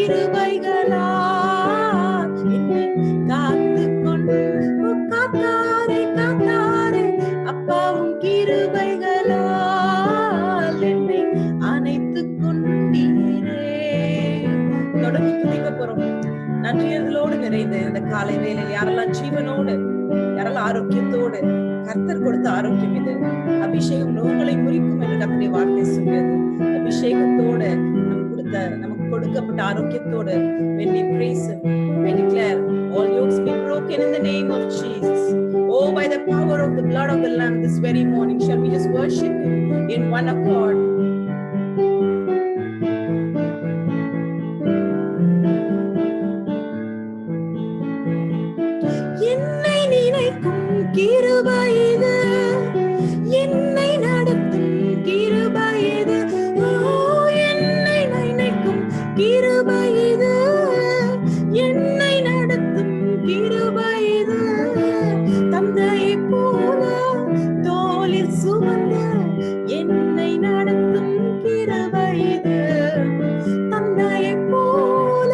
கிருபைகளா என்னை காத்து கொண்டு காத்தாரே காத்தாரே அப்பாவும் கிருபைகளா என்னை அணைத்து கொண்டீரே. தொடர்ந்து துதிக்க போறோம். நன்றியர்களோடு நிறைந்த இந்த காலை வேளையில் யாரெல்லாம் ஜீவனோடு, யாரெல்லாம் ஆரோக்கியத்தோடு, கர்த்தர் கொடுத்த ஆரோக்கியம் இது. அபிஷேகம் நோய்களை முறிக்கும் என்று கர்த்தருடைய வார்த்தை சொல்கிறது. அபிஷேகத்தோடு நமக்கு கொடுக்கப்பட்ட ஆரோக்கியத்தோடு when we praise him, we declare all yokes be broken in the name of Jesus. Oh, by the power of the blood of the Lamb this very morning, shall we just worship him in one accord? என்னை நினைக்கும் கிருபை இது, என்னை நடத்தும் கிருபை இது. என்னை நினைக்கும் கிருபை இது, என்னை நடத்தும் கிருபை இது. தந்தையை போல தோளில் சுமந்த என்னை நடத்தும் கிருபை இது. தந்தையை போல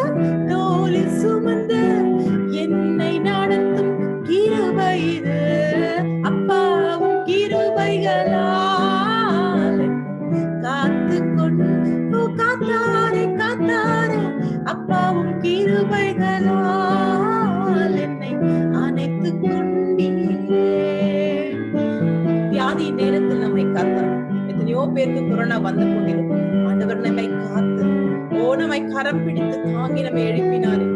தோளில் சுமந்த என்னை நடத்தும் கிருபை இது. அப்பாவும் கிருபைகளால் காத்து கொண்டு காத்தாரே காத்தாரே அப்பாவும் கிருபைகளால் என்னை அணைத்து கொண்டீரே. வியாதி நேரத்தில் நம்மை காத்தார். எத்தனையோ பேருக்கு கொரோனா வந்து கொண்டிருக்கும். ஆண்டவர் நம்மை காத்து நம்மை கரம் பிடித்து தாங்கி நம்மை எழுப்பினாரே,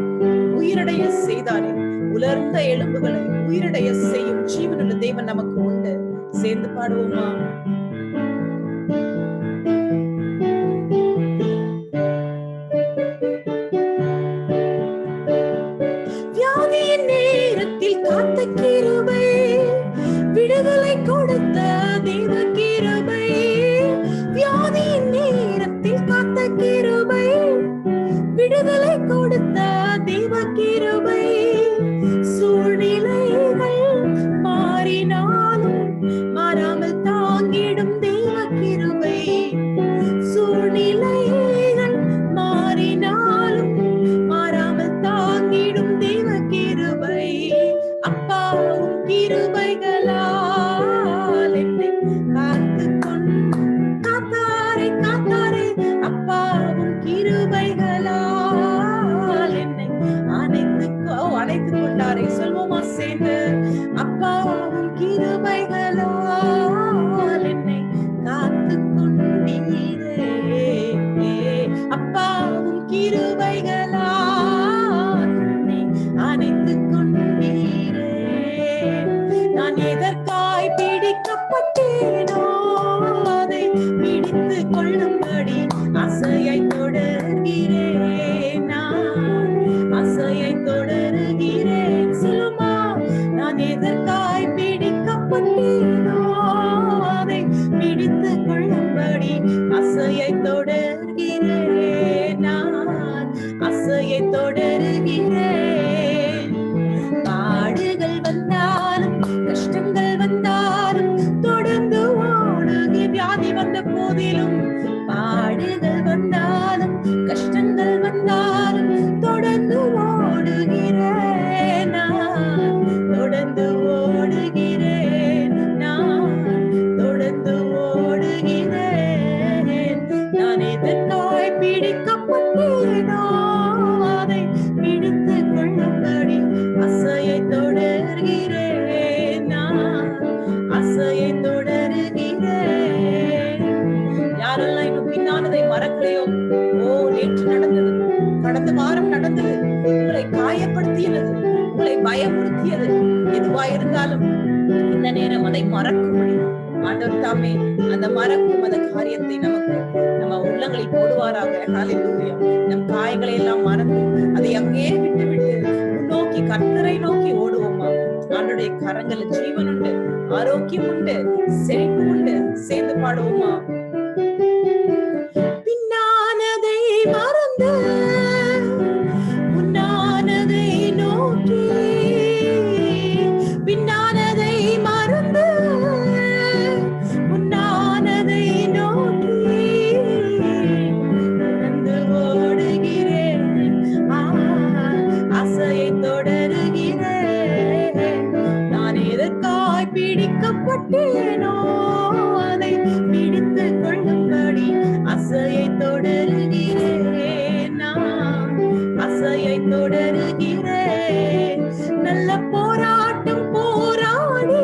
உயிரடைய செய்தாரே. உலர்ந்த எலும்புகளை உயிரடைய செய்யும் ஜீவனுள்ள தேவன் நமக்கு உண்டு. சேர்ந்து பாடுவோமா? வியாதியின் நேரத்தில் காத்த கிருபை, விடுதலை கொடுத்த தேவ கிருபை. வியாதியின் நேரத்தில் காத்த கிருபை, விடுதலை கொடுத்த தேவ கிருபை. சூழ்நிலைகள் மாறினாலும் மாறாமல் தாங்கிடும் தேவ கிருபை. சூழ்நிலைகள் மாறினாலும் மாறாமல் தாங்கிடும் தேவ கிருபை. அப்பாவும் கிருபைகளால் என்னை காத்து கொண்டு காத்தாரே காத்தாரே அப்பாவும் கிருபைகளால் என்னை அணைத்து கொண்டாரே. சொல்வோமா சேர்ந்து? அப்பாவும் கிருபைகளால் என்னை காத்து கொண்டீரே. அப்பாவும் கிருபைகளால் என்னை அணைத்து கொண்டீரே. நான் எதற்காய் பிடிக்கப்பட்டேனோ அதை பிடித்து கொள்ளும்படி அசையை தொடர்கிறேன். நான் அசையை தொடர்கிறேன். சொல்லுமா? நான் எதற்காய் பிடிக்கப்பட்டேனோ அதை பிடித்து கொள்ளும்படி அசையை தொடர்கிறேன். நான் அசையை தொடர்கிறேன். பாடுகள் வந்தாலும் கஷ்டங்கள் வந்தாலும் தொடர்ந்து ஓடுகிறேன். வியாதி வந்த போதிலும், பாடுகள் வந்தாலும் கஷ்டங்கள் வந்தாலும் தொடர்ந்து ஓடுகிறேன். நான் தொடர்ந்து ஓடுகிறேன். நான் தொடர்ந்து ஓடுகிறேன். நான் எதற்காய் பிடிக்கப்பட்டேனோ அதை பிடித்து கொள்ளும்படி அசையை தொடர்கிறேன். நான் அசையை தொடர்கிறேன். யாரெல்லாம் இன்னும் பின்னானதை மறக்கலையோ, நேற்று நடந்தது, கடந்த வாரம் நடந்தது, உங்களை காயப்படுத்தியது, உங்களை பயமுறுத்தியது, எதுவா இருந்தாலும் இந்த நேரம் அதை மறக்கும்படி ஆண்டவர் தாமே அந்த மறக்கும் அந்த காரியத்தை நமக்கு நம்ம உள்ளங்களில் போடுவாராக. ஹல்லேலூயா. நம் காயங்களை எல்லாம் மறந்து அதை அங்கே விட்டு விட்டு முன்னோக்கி கர்த்தரை நோக்கி ஓடுவோமா? ஆண்டவருடைய கரங்களில் ஜீவன் உண்டு, ஆரோக்கியம் உண்டு, செழிப்பு உண்டு. சேர்ந்து பாடுவோமா? பின்னானதை மறந்து முன்னானதை நோக்கி, பின்னானதை மறந்து முன்னானதை நோக்கி தொடர்ந்து ஓடுகிறேன். பிடிக்கப்பட்டேனோ அதை பிடித்து கொள்ளும்படி அசையை தொடருகிறேன், நான் அசையை தொடருகிறேன். நல்ல போராட்டம் போராடி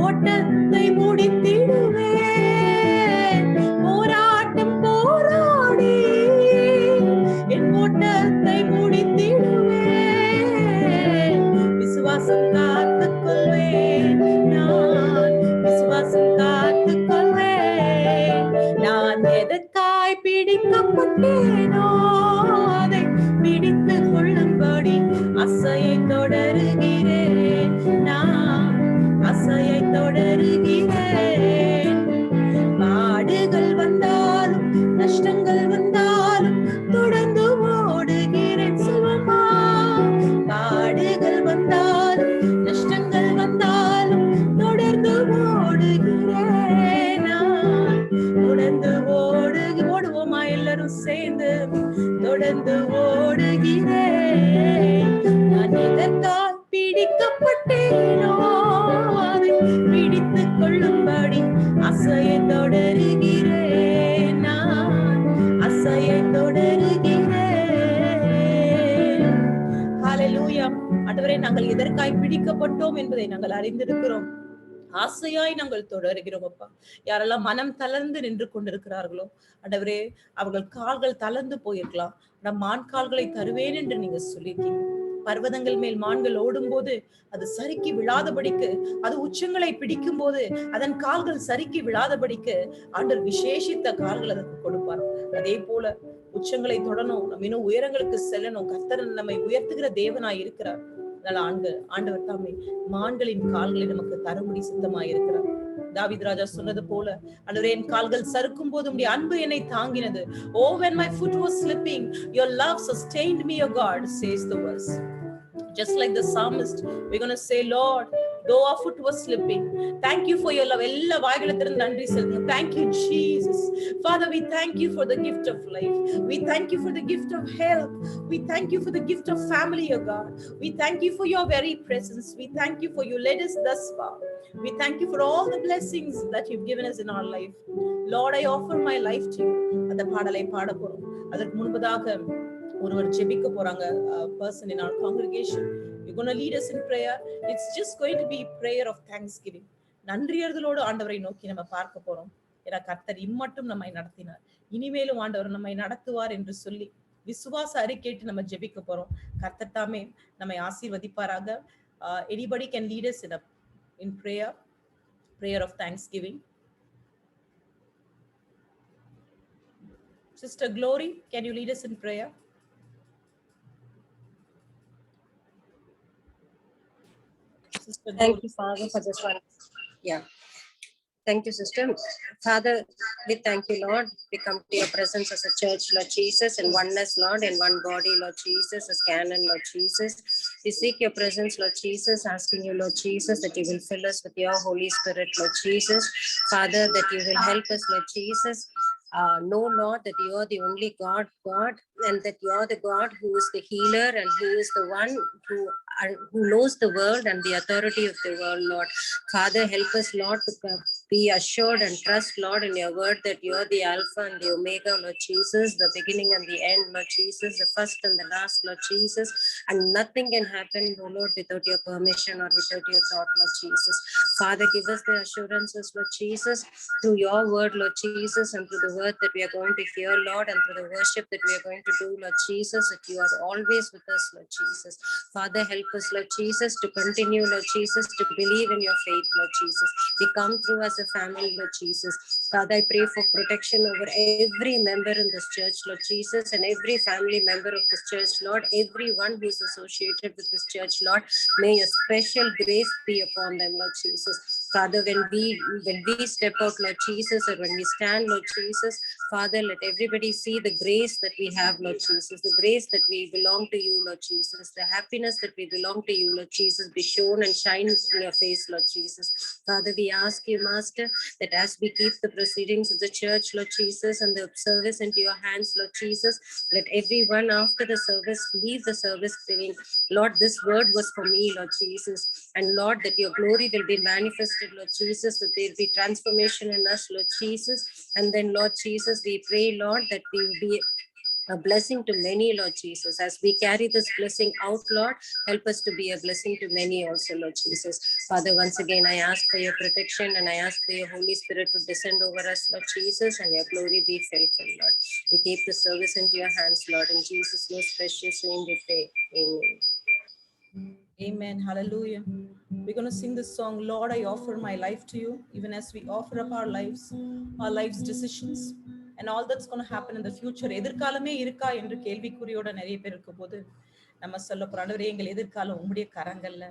ஓட்டத்தை முடித்திடுவேன், போராட்டம் போராடி என் ஓட்டத்தை முடித்திடுவேன். விசுவாசம் காத்துக் கொள்வேன், நான் விசுவாசம் காத்துக் கொள்வேன். நான் எதற்காய் பிடிக்கப்பட்டேனோ அதை பிடித்து கொள்ளும்படி அசையை தொடருகிறேன், நான் அசையை தொடருகிறேன். பாடுகள் வந்தாலும் நஷ்டங்கள் வந்தாலும் தொடர்ந்து ஓடுகிறேன் சொல்வமா. பாடுகள் வந்தாலும் நஷ்டங்கள் வந்தாலும் தொடர்ந்து ஓடுகிறேன், நான் தொடர்ந்து ஓடுவோமா எல்லாரும் சேர்ந்து தொடர்ந்து ஓடுகிறேன். நான் எதற்கால் பிடிக்கப்பட்டேனோ அதை பிடித்துக் கொள்ளும்படி அசையை தொடருகிறேன், நான் அசையை தொடருகிறேன். ஹல்லேலூயா. ஆண்டவரே, நாங்கள் எதற்காய் பிடிக்கப்பட்டோம் என்பதை நாங்கள் அறிந்திருக்கிறோம். ஆசையாய் நாங்கள் தொடருகிறோம் அப்பா. யாரெல்லாம் மனம் தளர்ந்து நின்று கொண்டிருக்கிறார்களோ ஆண்டவரே, அவர்கள் கால்கள் தளர்ந்து போயிருக்கலாம். மான் கால்களை தருவேன் என்று நீங்க சொல்லியிருக்கீங்க. பர்வதங்கள் மேல் மான்கள் ஓடும் போது அது சறுக்கி விழாதபடிக்கு, அது உச்சங்களை பிடிக்கும் போது அதன் கால்கள் சறுக்கி விழாதபடிக்கு ஆண்டவர் விசேஷித்த கால்கள் அதற்கு கொடுப்பார். அதே போல உச்சங்களை தொடணும், நம்ம இன்னும் உயரங்களுக்கு செல்லணும். கர்த்தர் நம்மை உயர்த்துகிற தேவனாய் இருக்கிறார். ஆண்டவர் தாமே மான்களின் கால்களை நமக்கு தரும்படி சித்தமாய் இருக்கிறார். தாவீது ராஜா சொன்னது போல, ஆண்டவரே, என் கால்கள் சறுக்கும் போது உம்முடைய அன்பு என்னை தாங்கினது. Oh, when my foot was slipping, your love sustained me, O God, says the verse. Just like the psalmist, we're going to say, Lord, though our foot was slipping, thank you for your love. எல்லா வாய்களை திறந்து நன்றி செலுத்துங்க. Thank you, Jesus. Father, we thank you for the gift of life. We thank you for the gift of health. We thank you for the gift of family, O God. We thank you for your very presence. We thank you for you led us thus far. We thank you for all the blessings that you've given us in our life. Lord, I offer my life to you. அந்த பாடலை பாட போறோம். அதற்கு முன்பதாக ஒருவர் ஜெபிக்க போறாங்க. Person in our congregation, you're going to lead us in prayer. It's just going to be prayer of thanksgiving. நன்றியறிதலோடு ஆண்டவரை நோக்கி நம்ம பார்க்க போறோம். ஏன்னா கர்த்தர் இம்மட்டும் நம்மை நடத்தினார், இனிமேலும் ஆண்டவர் நம்மை நடத்துவார் என்று சொல்லி விசுவாச அறிக்கையிட்டு நம்ம ஜெபிக்க போறோம். கர்த்தர் தாமே நம்மை ஆசீர்வதிப்பாராக. Anybody can lead us in prayer of thanksgiving. Sister Glory, can you lead us in prayer? Thank you, Father, for this one. Yeah. Thank you, sister. Father, we thank you, Lord. We come to your presence as a church, Lord Jesus, in oneness, Lord, in one body, Lord Jesus, as canon, Lord Jesus. We seek your presence, Lord Jesus, asking you, Lord Jesus, that you will fill us with your Holy Spirit, Lord Jesus. Father, that you will help us, Lord Jesus. Know, Lord, that you are the only God, and that you are the God who is the healer and who is the one who knows the world and the authority of the world, Lord. Father, help us, Lord, to be assured and trust, Lord, in your word that you are the Alpha and the Omega, Lord Jesus, the beginning and the end, Lord Jesus, the first and the last, Lord Jesus, and nothing can happen, oh Lord, without your permission or without your thought, Lord Jesus. Father, give us the assurances, Lord Jesus, through your word, Lord Jesus, and through the word that we are going to hear, Lord, and through the worship that we are going to do, Lord Jesus, that you are always with us, Lord Jesus. Father, help us, Lord Jesus, to continue, Lord Jesus, to believe in your faith, Lord Jesus. We come through as a family, Lord Jesus. Father, I pray for protection over every member in this church, Lord Jesus, and every family member of this church, Lord, everyone who is associated with this church, Lord. May your special grace be upon them, Lord Jesus. Father, when we step out, Lord Jesus, or when we stand, Lord Jesus, Father, let everybody see the grace that we have, Lord Jesus, the grace that we belong to you, Lord Jesus, the happiness that we belong to you, Lord Jesus, be shown and shine in your face, Lord Jesus. Father, we ask you, Master, that as we keep the proceedings of the church, Lord Jesus, and the service into your hands, Lord Jesus, let everyone after the service leave the service saying, Lord, this word was for me, Lord Jesus. And Lord, that your glory will be manifested, Lord Jesus, that there will be transformation in us, Lord Jesus. And then, Lord Jesus, we pray, Lord, that we will be a blessing to many, Lord Jesus. As we carry this blessing out, Lord, help us to be a blessing to many also, Lord Jesus. Father, once again, I ask for your protection and I ask for your Holy Spirit to descend over us, Lord Jesus, and your glory be faithful, Lord. We keep the service into your hands, Lord. In Jesus' most precious name we pray. Amen. Amen. Hallelujah. We're going to sing this song, Lord, I offer my life to you, even as we offer up our life's decisions, and all that's going to happen in the future. எதிர்காலமே இருக்கா என்று கேள்விக்குறியோட நிறைய பேர் இருக்கும் போது நம்ம சொல்ல போறோம், எங்கள் எதிர்காலம் உம்முடைய கரங்கள்ல.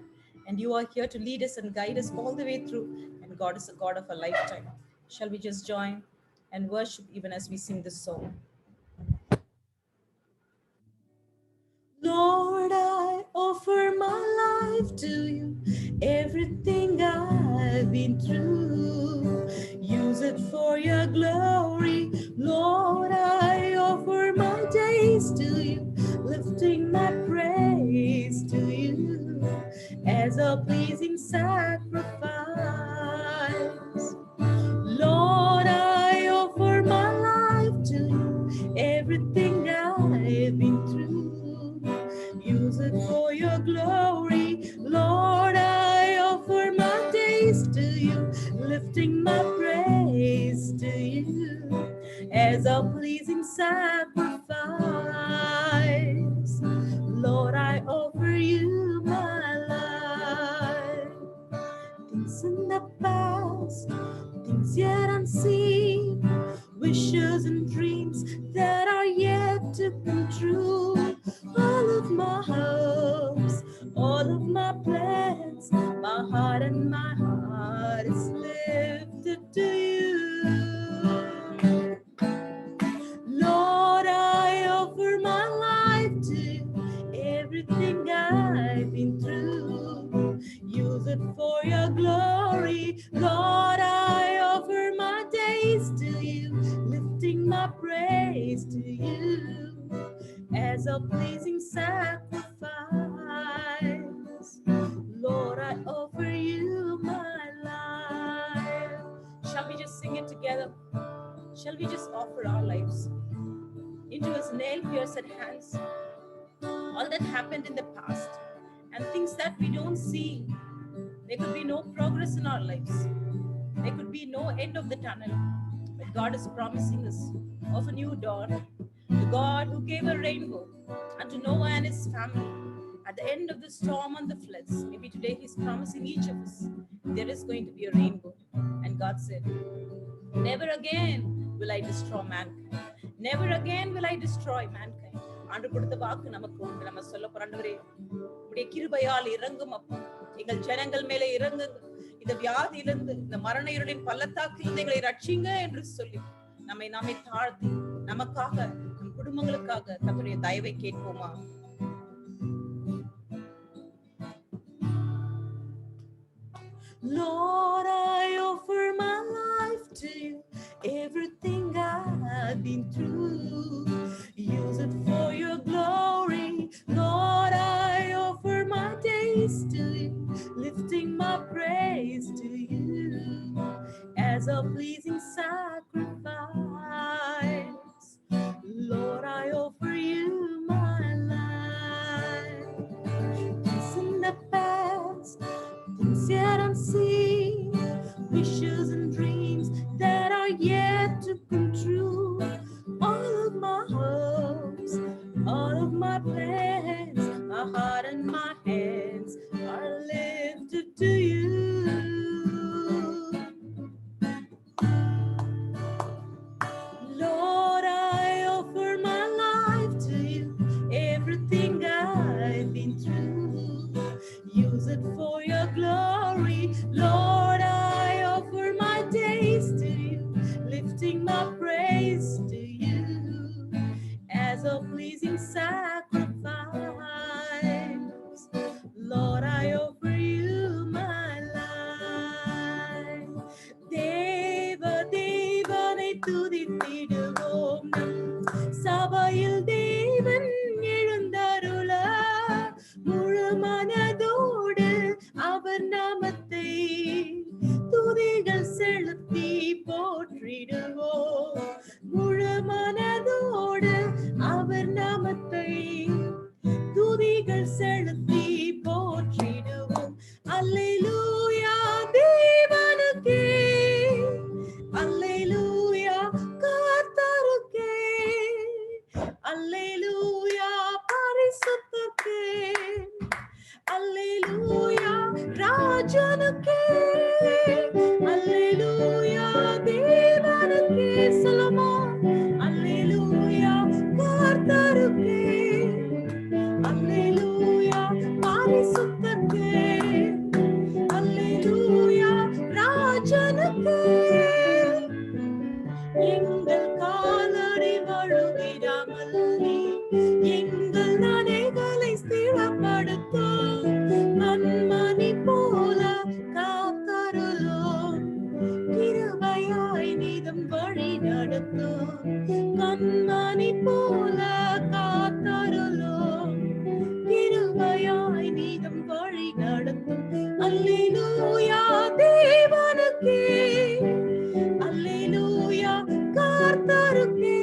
And you are here to lead us and guide us all the way through. And God is a God of a lifetime. Shall we just join and worship even as we sing this song? Lord, I offer my life to you, everything I've been through. Use it for your glory. Lord, I offer my days to you, lifting my praise to you as a pleasing sacrifice. Lord, I offer my life to you, everything I've been through. Use it for your glory. Lord, I offer my days to you, lifting my praise to you as a pleasing sacrifice. Lord, I offer you my life. Things in the past, things yet unseen, wishes and dreams that are yet to come true. All of my hopes, all of my plans, my heart is lifted to you. Lord, I offer my life to you, everything I've been through. Use it for your glory. Lord, I offer my days to you, lifting my praise to you as a pleasing sacrifice. Lord, I offer you my life. Shall we just sing it together? Shall we just offer our lives into his nail-pierced hands? All that happened in the past and things that we don't see. There could be no progress in our lives. There could be no end of the tunnel. But God is promising us of a new dawn. The God who gave a rainbow unto Noah and his family at the end of the storm and the floods. Maybe today he's promising each of us there is going to be a rainbow. And God said, never again will I destroy mankind. Never again will I destroy mankind. ஆண்டு கொடுத்த வாக்கு நமக்கு உண்டு. நம்ம சொல்ல போறோம், உடைய கிருபையால் இறங்கும் அப்பா, எங்கள் ஜனங்கள் மேலே இறங்குங்க, இந்த வியாதியிலிருந்து, இந்த மரண இருளின் பள்ளத்தாக்கிலிருந்து எங்களை ரட்சிங்க என்று சொல்லி நம்மை தாழ்த்தி நமக்காக, நம் குடும்பங்களுக்காக கர்த்தருடைய தயவை கேட்போமா? Lord, I offer my life to you, everything I've been through. Use it for your glory. Lord, I offer my days to you, lifting my praise to you as a pleasing sacrifice. Lord, I offer you my life. Things in the past, things yet unseen, wishes and dreams that are yet to come true. All of my hopes, all of my plans, my heart and my hands are lifted to you. Lord, I offer my life to you, everything I've been through. Use it for your glory. Lord, I துதிகள் செலுத்தி போற்றிடுவோம். அல்லேலூயா தேவனுக்கே, அல்லேலூயா கர்த்தருக்கே, அல்லேலூயா பரிசுத்தருக்கே, அல்லேலூயா ராஜனுக்கே, அல்லேலூயா தேவனுக்கே. சொல்லுமா, அல்லேலூயா கர்த்தருக்கே, அல்லேலூயா பரிசுத்தருக்கே, அல்லேலூயா ராஜனுக்கே. எங்கள் காலடி வழுவிடாமல் நீ எங்கள் நடைகளை ஸ்திரப்படுத்தும். கண்மணி போல காத்தருளும், கிருபையாய் நீதம் வழி நடத்தும். கண்மணி போல காத்தருளும், கிருபையாய் நீதம் வழி நடத்தும். அல்லேலூயா தேவனுக்கே, அல்லேலூயா கர்த்தருக்கே,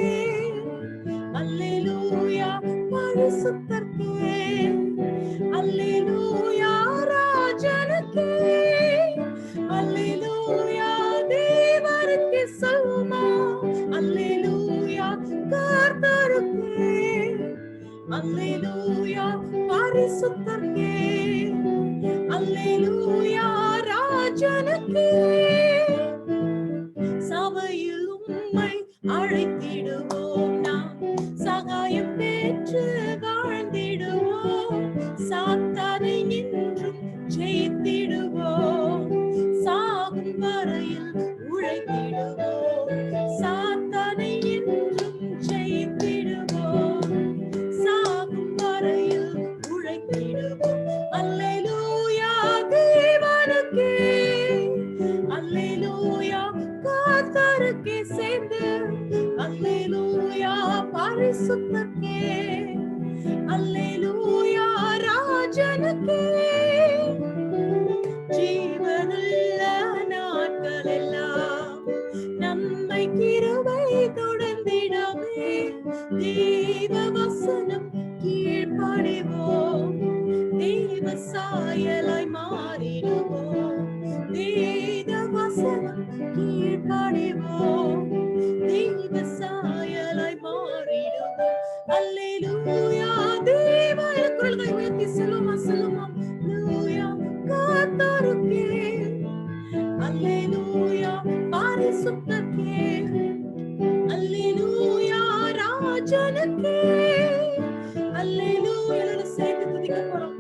அல்லேலூயா பரிசுத்தருக்கே, அல்லேலூயா ராஜனுக்கே, அல்லேலூயா தேவனுக்கே. சொல்லுமா, அல்லேலூயா கர்த்தருக்கே, அல்லேலூயா பரிசுத்தருக்கே, அல்லேலூயா ராஜனுக்கே. சபையில் உம்மை அழைத்திடுவோம், நாம் சகாயம் பெற்று வாழ்ந்திடுவோம். சாத்தானை நின்றும் ஜெயித்திடுவோம், சாகும் வரையில் உழைத்திடுவோம். சாத்தானை என்றும் ஜெயித்திடுவோம், சாகும் வரையில் உழைத்திடுவோம். அல்லேலூயா தேவனுக்கே, அல்லேலூயா கர்த்தருக்கே சேர்ந்து, அல்லேலூயா பரிசுத்தருக்கே, அல்லேலூயா ராஜனுக்கே. ஜீவனுள்ள நாட்களெல்லாம் நம்மை கிருபை தொடர்ந்திடவே, தேவ வசனம் கீழ்ப்படிவோம், தேவ சாயலாய் மாறிடுவோம். வேத வசனம் கீழ்ப்படிவோம், தேவ சாயலாய் மாறிடுவோம். அல்லேலூயா தேவ குரல்களை உயர்த்தி சொல்லுமா, சொல்லுமா, அல்லேலூயா கர்த்தருக்கே, அல்லேலூயா பரிசுத்தருக்கே, அல்லேலூயா ராஜனுக்கே, அல்லேலூயா. சேர்த்து துதிக்க போறோம்.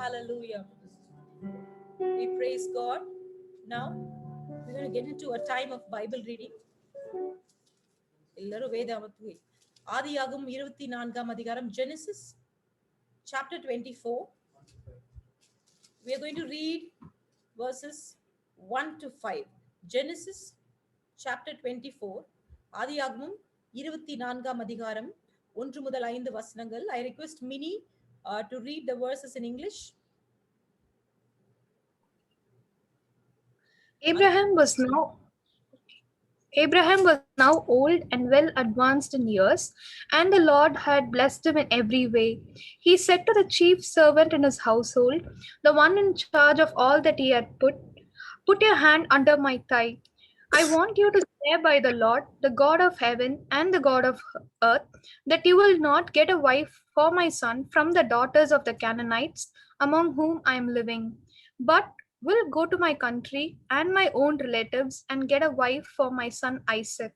Hallelujah. We praise God. Now we're going to get into a time of Bible reading. எல்லாரும் வேதாமத்துவே ஆதியாகமம் 24ஆம் அதிகாரம், Genesis chapter 24. We are going to read verses 1 to 5. Genesis chapter 24, ஆதியாகமம் 24ஆம் அதிகாரம் 1 முதல் 5 வசனங்கள். I request Mini to read the verses in English. Abraham was now old and well advanced in years, and the Lord had blessed him in every way. He said to the chief servant in his household, the one in charge of all that he had put your hand under my thigh. I want you to swear by the Lord, the God of heaven and the God of earth, that you will not get a wife for my son from the daughters of the Canaanites among whom I am living, but will go to my country and my own relatives and get a wife for my son Isaac.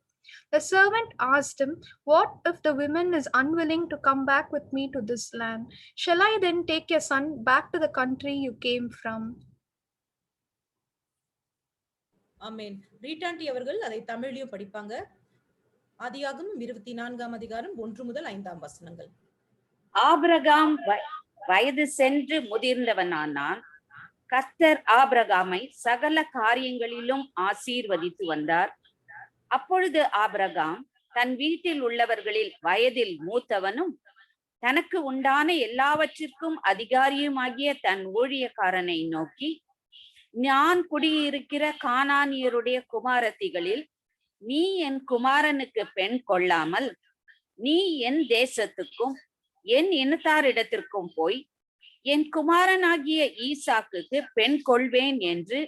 The servant asked him, what if the woman is unwilling to come back with me to this land? Shall I then take your son back to the country you came from? ஆமென். ரீட்டாண்டி அவர்கள் அதை தமிழிலும் படிப்பாங்க. ஆதியாகமம் 24ஆம் அதிகாரம் 1 முதல் 5ஆம் வசனங்கள். Abraham வயது சென்று முதிர்ந்தவனானான். கர்த்தர் ஆபிரகாமை சகல காரியங்களிலும் ஆசீர்வதித்து வந்தார். அப்பொழுது ஆபிரகாம் தன் வீட்டில் உள்ளவர்களில் வயதில் மூத்தவனும் தனக்கு உண்டான எல்லாவற்றிற்கும் அதிகாரியுமாகிய தன் ஊழியக்காரனை நோக்கி, நான் குடியிருக்கிற கானானியருடைய குமாரத்திகளில் நீ என் குமாரனுக்கு பெண் கொள்ளாமல் நீ என் தேசத்துக்கும் என் இனத்தாரிடத்திற்கும் போய் என் குமாரனாகிய ஈசாக்குக்கு பெண் கொள்வேன் என்று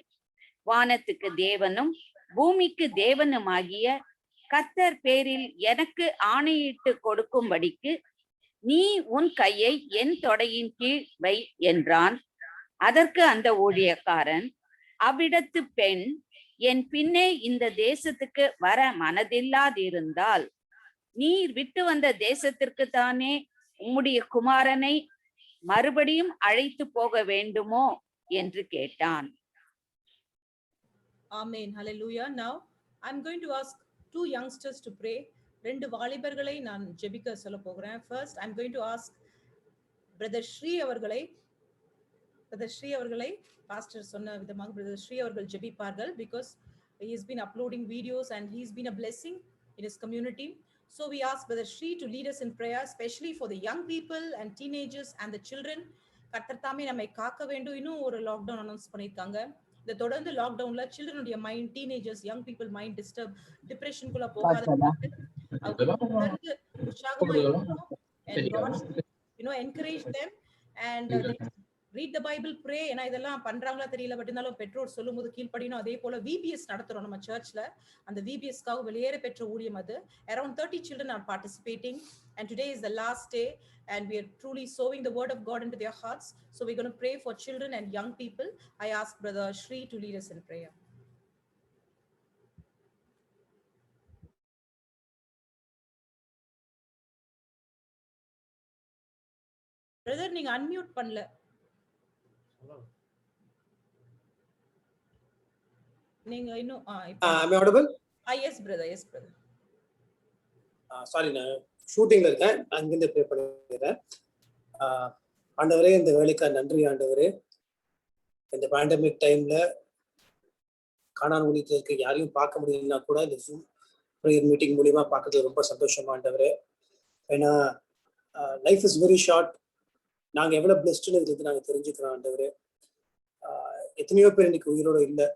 வானத்துக்கு தேவனும் பூமிக்கு தேவனுமாகிய கர்த்தர் பேரில் எனக்கு ஆணையிட்டு கொடுக்கும்படிக்கு நீ உன் கையை என் தொடையின் கீழ் வை என்றான். அதற்கு அந்த ஊழியக்காரன், அவ்விடத்து பெண் என் பின்னே இந்த தேசத்துக்கு வர மனதில்லாதிருந்தால் நீர் விட்டு வந்த தேசத்திற்கு தானே உம்முடைய குமாரனை மறுபடியும் அழைத்து போக வேண்டுமோ என்று கேட்டான். Amen. Hallelujah. Now I'm going to ask two youngsters to pray. ரெண்டு வாலிபர்களை நான் ஜெபிக்க சொல்ல போகிறேன். First I'm going to ask brother Sri அவர்களை பாஸ்டர் சொன்ன விதமாக brother Sri அவர்கள் ஜெபிப்பார்கள், because he has been uploading videos and he's been a blessing in his community. So we ask brother Sri to lead us in prayer, especially for the young people and teenagers and the children. கர்த்தர் தாமே நம்மை காக்க வேண்டும். இன்னும் ஒரு lockdown announce பண்ணிருக்காங்க. இந்த தொடர்ந்து லாக்டவுன்ல சில்ட்ரனுடைய mind, teenagers, young people mind disturb, டிப்ரெஷனுக்குள்ள போகாத தொடர்ந்து உற்சாகமா இருக்கணும். And God should, encourage them and read the Bible, pray. ஏன்னா இதெல்லாம் பண்றாங்களா தெரியல, பட் இருந்தாலும் பெற்றோர் சொல்லும் போது கீழ்ப்படியணும். அதே போல VBS நடத்துறோம் நம்ம சர்ச்ல. அந்த VBSக்காக வெளியேற பெற்ற ஊழியம் அது. Around 30 children are participating and today is the last day and we are truly sowing the word of God into their hearts. So we're going to pray for children and young people. I ask brother Sri to lead us in prayer. Brother, நீங்க unmute பண்ணல. நீங்க இன்னும் am I audible? Yes brother, yes brother. Sorry, நான் ஷூட்டிங்ல இருக்கேன், அங்கிருந்து pray பண்ணிடுறேன். ஆண்டவரே, இந்த வேலைக்கு நன்றி ஆண்டவரே. இந்த பேண்டமிக் டைம்ல காணான் ஊழியத்தில் இருக்க யாரையும் பார்க்க முடியலன்னா கூட இந்த ஜூம் ப்ரேயர் மீட்டிங் மூலியமா பார்க்கறது ரொம்ப சந்தோஷமா ஆண்டவரே. ஏன்னா லைஃப் இஸ் வெரி ஷார்ட். நாங்கள் எவ்வளோ பிளஸ்டுன்னு இருக்கிறது நாங்கள் தெரிஞ்சுக்கிறோம் ஆண்டவரே. எத்தனையோ பேர் இன்னைக்கு உயிரோட இல்லை,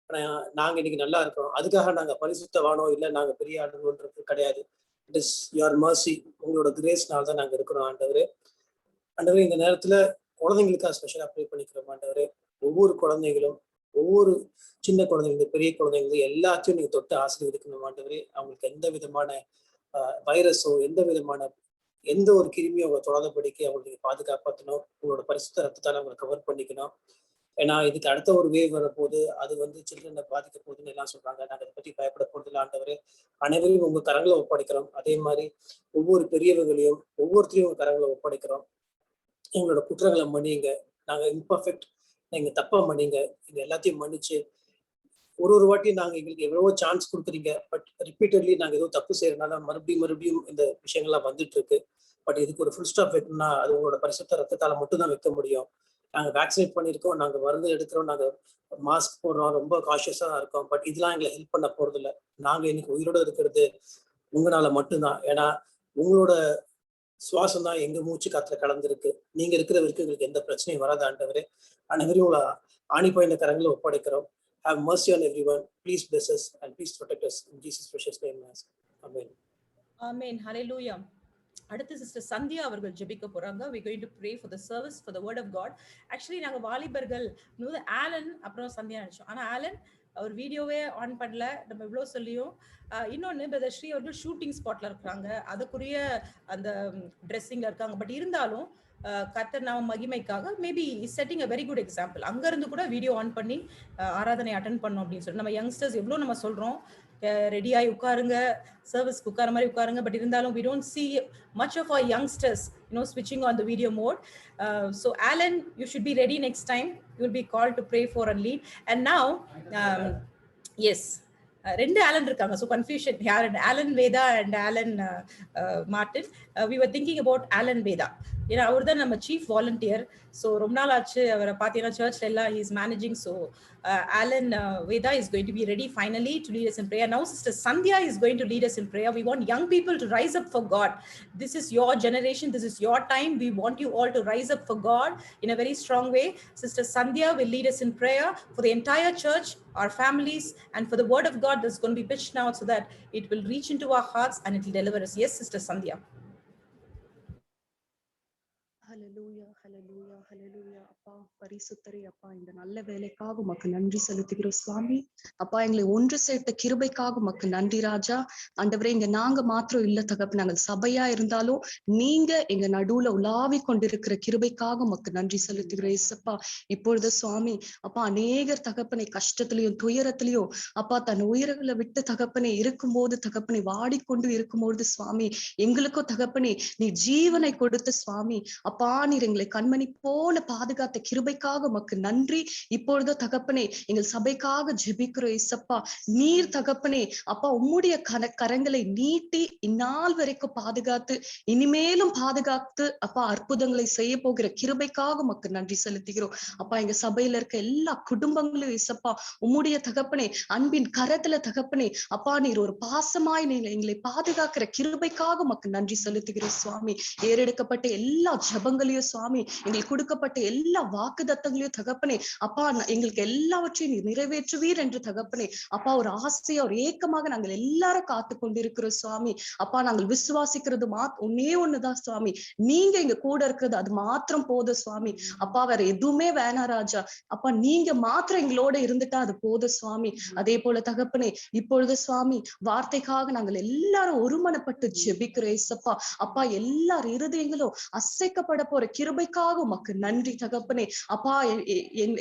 ஆனால் நாங்கள் இன்னைக்கு நல்லா இருக்கிறோம். அதுக்காக நாங்கள் பரிசுத்தவானோ இல்லை நாங்கள் பெரிய ஆளுன்றது கிடையாது. இட் இஸ் யுவர் மர்சி, உங்களோட கிரேஸ்னால தான் நாங்கள் இருக்கிறோம் ஆண்டவரே. ஆண்டவரே, இந்த நேரத்தில் குழந்தைங்களுக்காக ஸ்பெஷலாக ப்ரே பண்ணிக்கிறோம் ஆண்டவரே. ஒவ்வொரு குழந்தைகளும், ஒவ்வொரு சின்ன குழந்தைங்க, பெரிய குழந்தைங்க எல்லாத்தையும் நீங்கள் தொட்டு ஆசீர்வதிக்கணும் ஆண்டவரே. அவங்களுக்கு எந்த விதமான வைரஸோ எந்த ஒரு கிருமியும் அவங்க தொடாதபடிக்கு அவங்களுக்கு பாதுகாப்பாற்றணும். உங்களோட பரிசுத்த ரத்தத்தால் அவங்களை கவர் பண்ணிக்கணும். ஏன்னா இதுக்கு அடுத்த ஒரு வேவ் வரப்போது, அது சில்ட்ரனை பாதிக்க போகுதுன்னு எல்லாம் சொல்றாங்க. நாங்கள் அதை பற்றி பயப்பட போறதில்லை ஆண்டவரே. அனைவரையும் உங்க கரங்களை ஒப்படைக்கிறோம். அதே மாதிரி ஒவ்வொரு பெரியவங்களையும் ஒவ்வொருத்தரையும் உங்க கரங்களை ஒப்படைக்கிறோம். எங்களோட குற்றங்களை மன்னிங்க. நாங்கள் இம்பர்ஃபெக்ட், நீங்க தப்பா மன்னிங்க. இது எல்லாத்தையும் மன்னிச்சு ஒரு வாட்டியும் நாங்கள் எங்களுக்கு எவ்வளவோ சான்ஸ் கொடுக்குறீங்க, பட் ரிப்பீட்டட்லி நாங்கள் ஏதோ தப்பு செய்யறதுனால மறுபடியும் இந்த விஷயங்கள்லாம் வந்துட்டு இருக்கு. பட் இதுக்கு ஒரு ஃபுல் ஸ்டாப் வைக்கணும்னா அது உங்களோட பரிசுத்த ரத்தத்தால மட்டும் தான் வைக்க முடியும். நாங்கள் வேக்சினேட் பண்ணியிருக்கோம், நாங்கள் மருந்து எடுக்கிறோம், நாங்கள் மாஸ்க் போடுறோம், ரொம்ப காஷியஸாக தான் இருக்கோம். பட் இதெல்லாம் எங்களை ஹெல்ப் பண்ண போறது இல்லை. நாங்கள் இன்னைக்கு உயிரோடு இருக்கிறது உங்களால மட்டும்தான். ஏன்னா உங்களோட சுவாசம் தான் எங்க மூச்சு காத்துல கலந்துருக்கு. நீங்க இருக்கிற வரைக்கும் எங்களுக்கு எந்த பிரச்சனையும் வராது ஆண்டவரே. அனைவரையும் உங்களை ஆணி பாய்ந்த கரங்களை ஒப்படைக்கிறோம். Have mercy on everyone. Please bless us and please protect us. In Jesus' precious name. Amen. Amen. Hallelujah. அடுத்து சிஸ்டர் சந்தியா அவர்கள் ஜெபிக்க போறாங்க. We going to pray for the service, for the word of God. Actually நாங்க வாலிபர்கள் Alan அப்புறம் சந்தியா நினைச்சோம். ஆனா Alan அவர் வீடியோவே ஆன் பண்ணல. நம்ம இவ்வளவு சொல்லியும் இன்னொன்னு பிரதர் ஸ்ரீ அவர்கள் ஷூட்டிங் ஸ்பாட்ல இருக்காங்க, அதுக்குரிய அந்த ட்ரெஸ்ஸிங்ல இருக்காங்க. பட் இருந்தாலும் கர்த்தர் நாம மகிமைக்காக maybe setting a very good example. அங்க இருந்து கூட வீடியோ ஆன் பண்ணி ஆராதனை அட்டென்ட் பண்ணோம் அப்படின்னு சொல்லி நம்ம யங்ஸ்டர்ஸ் எவ்வளவு நம்ம சொல்றோம், ரெடியாகி உட்காருங்க, சர்வீஸ்க்கு உட்கார மாதிரி உட்காருங்க. பட் இருந்தாலும் we don't see much of our youngsters switching on the video mode. So Alan, you should be ready next time. You will be called to pray for and lead. And now yes, ரெண்டு Alan இருக்காங்க. So confusion யார், Alan Vedha and Alan Martin. we were thinking about Alan Veda. ஏன்னா அவர் தான் நம்ம chief volunteer. So ரொம்ப நாள் ஆச்சு அவரை பார்த்தீங்கன்னா சர்ச்ல எல்லாம் he is managing. So Alan Veda is going to be ready finally to lead us in prayer. Now Sister Sandhya is going to lead us in prayer. We want young people to rise up for God. This is your generation, this is your time. We want you all to rise up for God in a very strong way. Sister Sandhya will lead us in prayer for the entire church, our families, and for the word of God that's going to be pitched now, so that it will reach into our hearts and it will deliver us. Yes, Sister Sandhya. ஹல்லேலூயா ஹல்லேலூயா ஹல்லேலூயா. அப்பா பரிசுத்தரே, அப்பா இந்த நல்ல வேலைக்காக உமக்கு நன்றி செலுத்துகிறோம் சுவாமி. அப்பா எங்களை ஒன்று சேர்த்த கிருபைக்காக உமக்கு நன்றி ராஜா. ஆண்டவரே, இங்க நாங்க மாத்திரம் இல்ல தகப்பனே, நாங்கள் சபையா இருந்தாலும் நீங்க எங்க நடுவுல உலாவி கொண்டிருக்கிற கிருபைக்காக உமக்கு நன்றி செலுத்துகிறோம் ஏசப்பா. இப்பொழுது சுவாமி அப்பா அநேகர் தகப்பனை கஷ்டத்திலையும் துயரத்திலையும் அப்பா தன் உயிர்களை விட்டு தகப்பனை இருக்கும்போது தகப்பனை வாடிக்கொண்டு இருக்கும்போது சுவாமி எங்களுக்கும் தகப்பனே நீ ஜீவனை கொடுத்து சுவாமி அப்பா நீர் எங்களை கண்மணி போல பாதுகாத்த கிருபைக்காக உமக்கு நன்றி. இப்பொழுது தகப்பனே எங்கள் சபைக்காக ஜெபிக்கிறோம் ஏசப்பா. நீர் தகப்பனே அப்பா உம்முடைய கரங்களை நீட்டி இந்நாள் வரைக்கும் பாதுகாத்து இனிமேலும் பாதுகாத்து அப்பா அற்புதங்களை செய்ய போகிற கிருபைக்காக உமக்கு நன்றி செலுத்துகிறோம் அப்பா. எங்க சபையில இருக்க எல்லா குடும்பங்களும் ஏசப்பா உம்முடைய தகப்பனே அன்பின் கரத்துல தகப்பனே அப்பா நீர் ஒரு பாசமாய் நீங்க எங்களை பாதுகாக்கிற கிருபைக்காக உமக்கு நன்றி செலுத்துகிறோம் சுவாமி. ஏறெடுக்கப்பட்ட எல்லா ஜபங்களையும் சுவாமி எங்களுக்கு கொடுக்கப்பட்ட எல்லா வாக்குதத்தங்களையும் தகப்பனே அப்பா எங்களுக்கு எல்லாவற்றையும் நீர் நிறைவேற்றுவீர் என்று தகப்பனே அப்பா ஒரு ஆசையா ஒரு ஏக்கமாக நாங்கள் எல்லாரும் காத்து கொண்டிருக்கிறோம் சுவாமி. அப்பா நாங்கள் விசுவாசிக்கிறது ஒன்னே ஒண்ணுதான் சுவாமி, நீங்க எங்க கூட இருக்கிறது அது மாத்திரம் போதும் சுவாமி. அப்பா வேற எதுவுமே வேணாம் ராஜா. அப்பா நீங்க மாத்திரம் எங்களோட இருந்துட்டா அது போதும் சுவாமி. அதே போல தகப்பனே இப்பொழுது சுவாமி வார்த்தைக்காக நாங்கள் எல்லாரும் ஒருமனப்பட்டு ஜெபிக்கிறோம் ஏசப்பா. அப்பா எல்லார் இருதயங்களும் அசைக்கப்பட போற கிருபைக்காக உமக்கு நன்றி தகப்பனே. அப்பா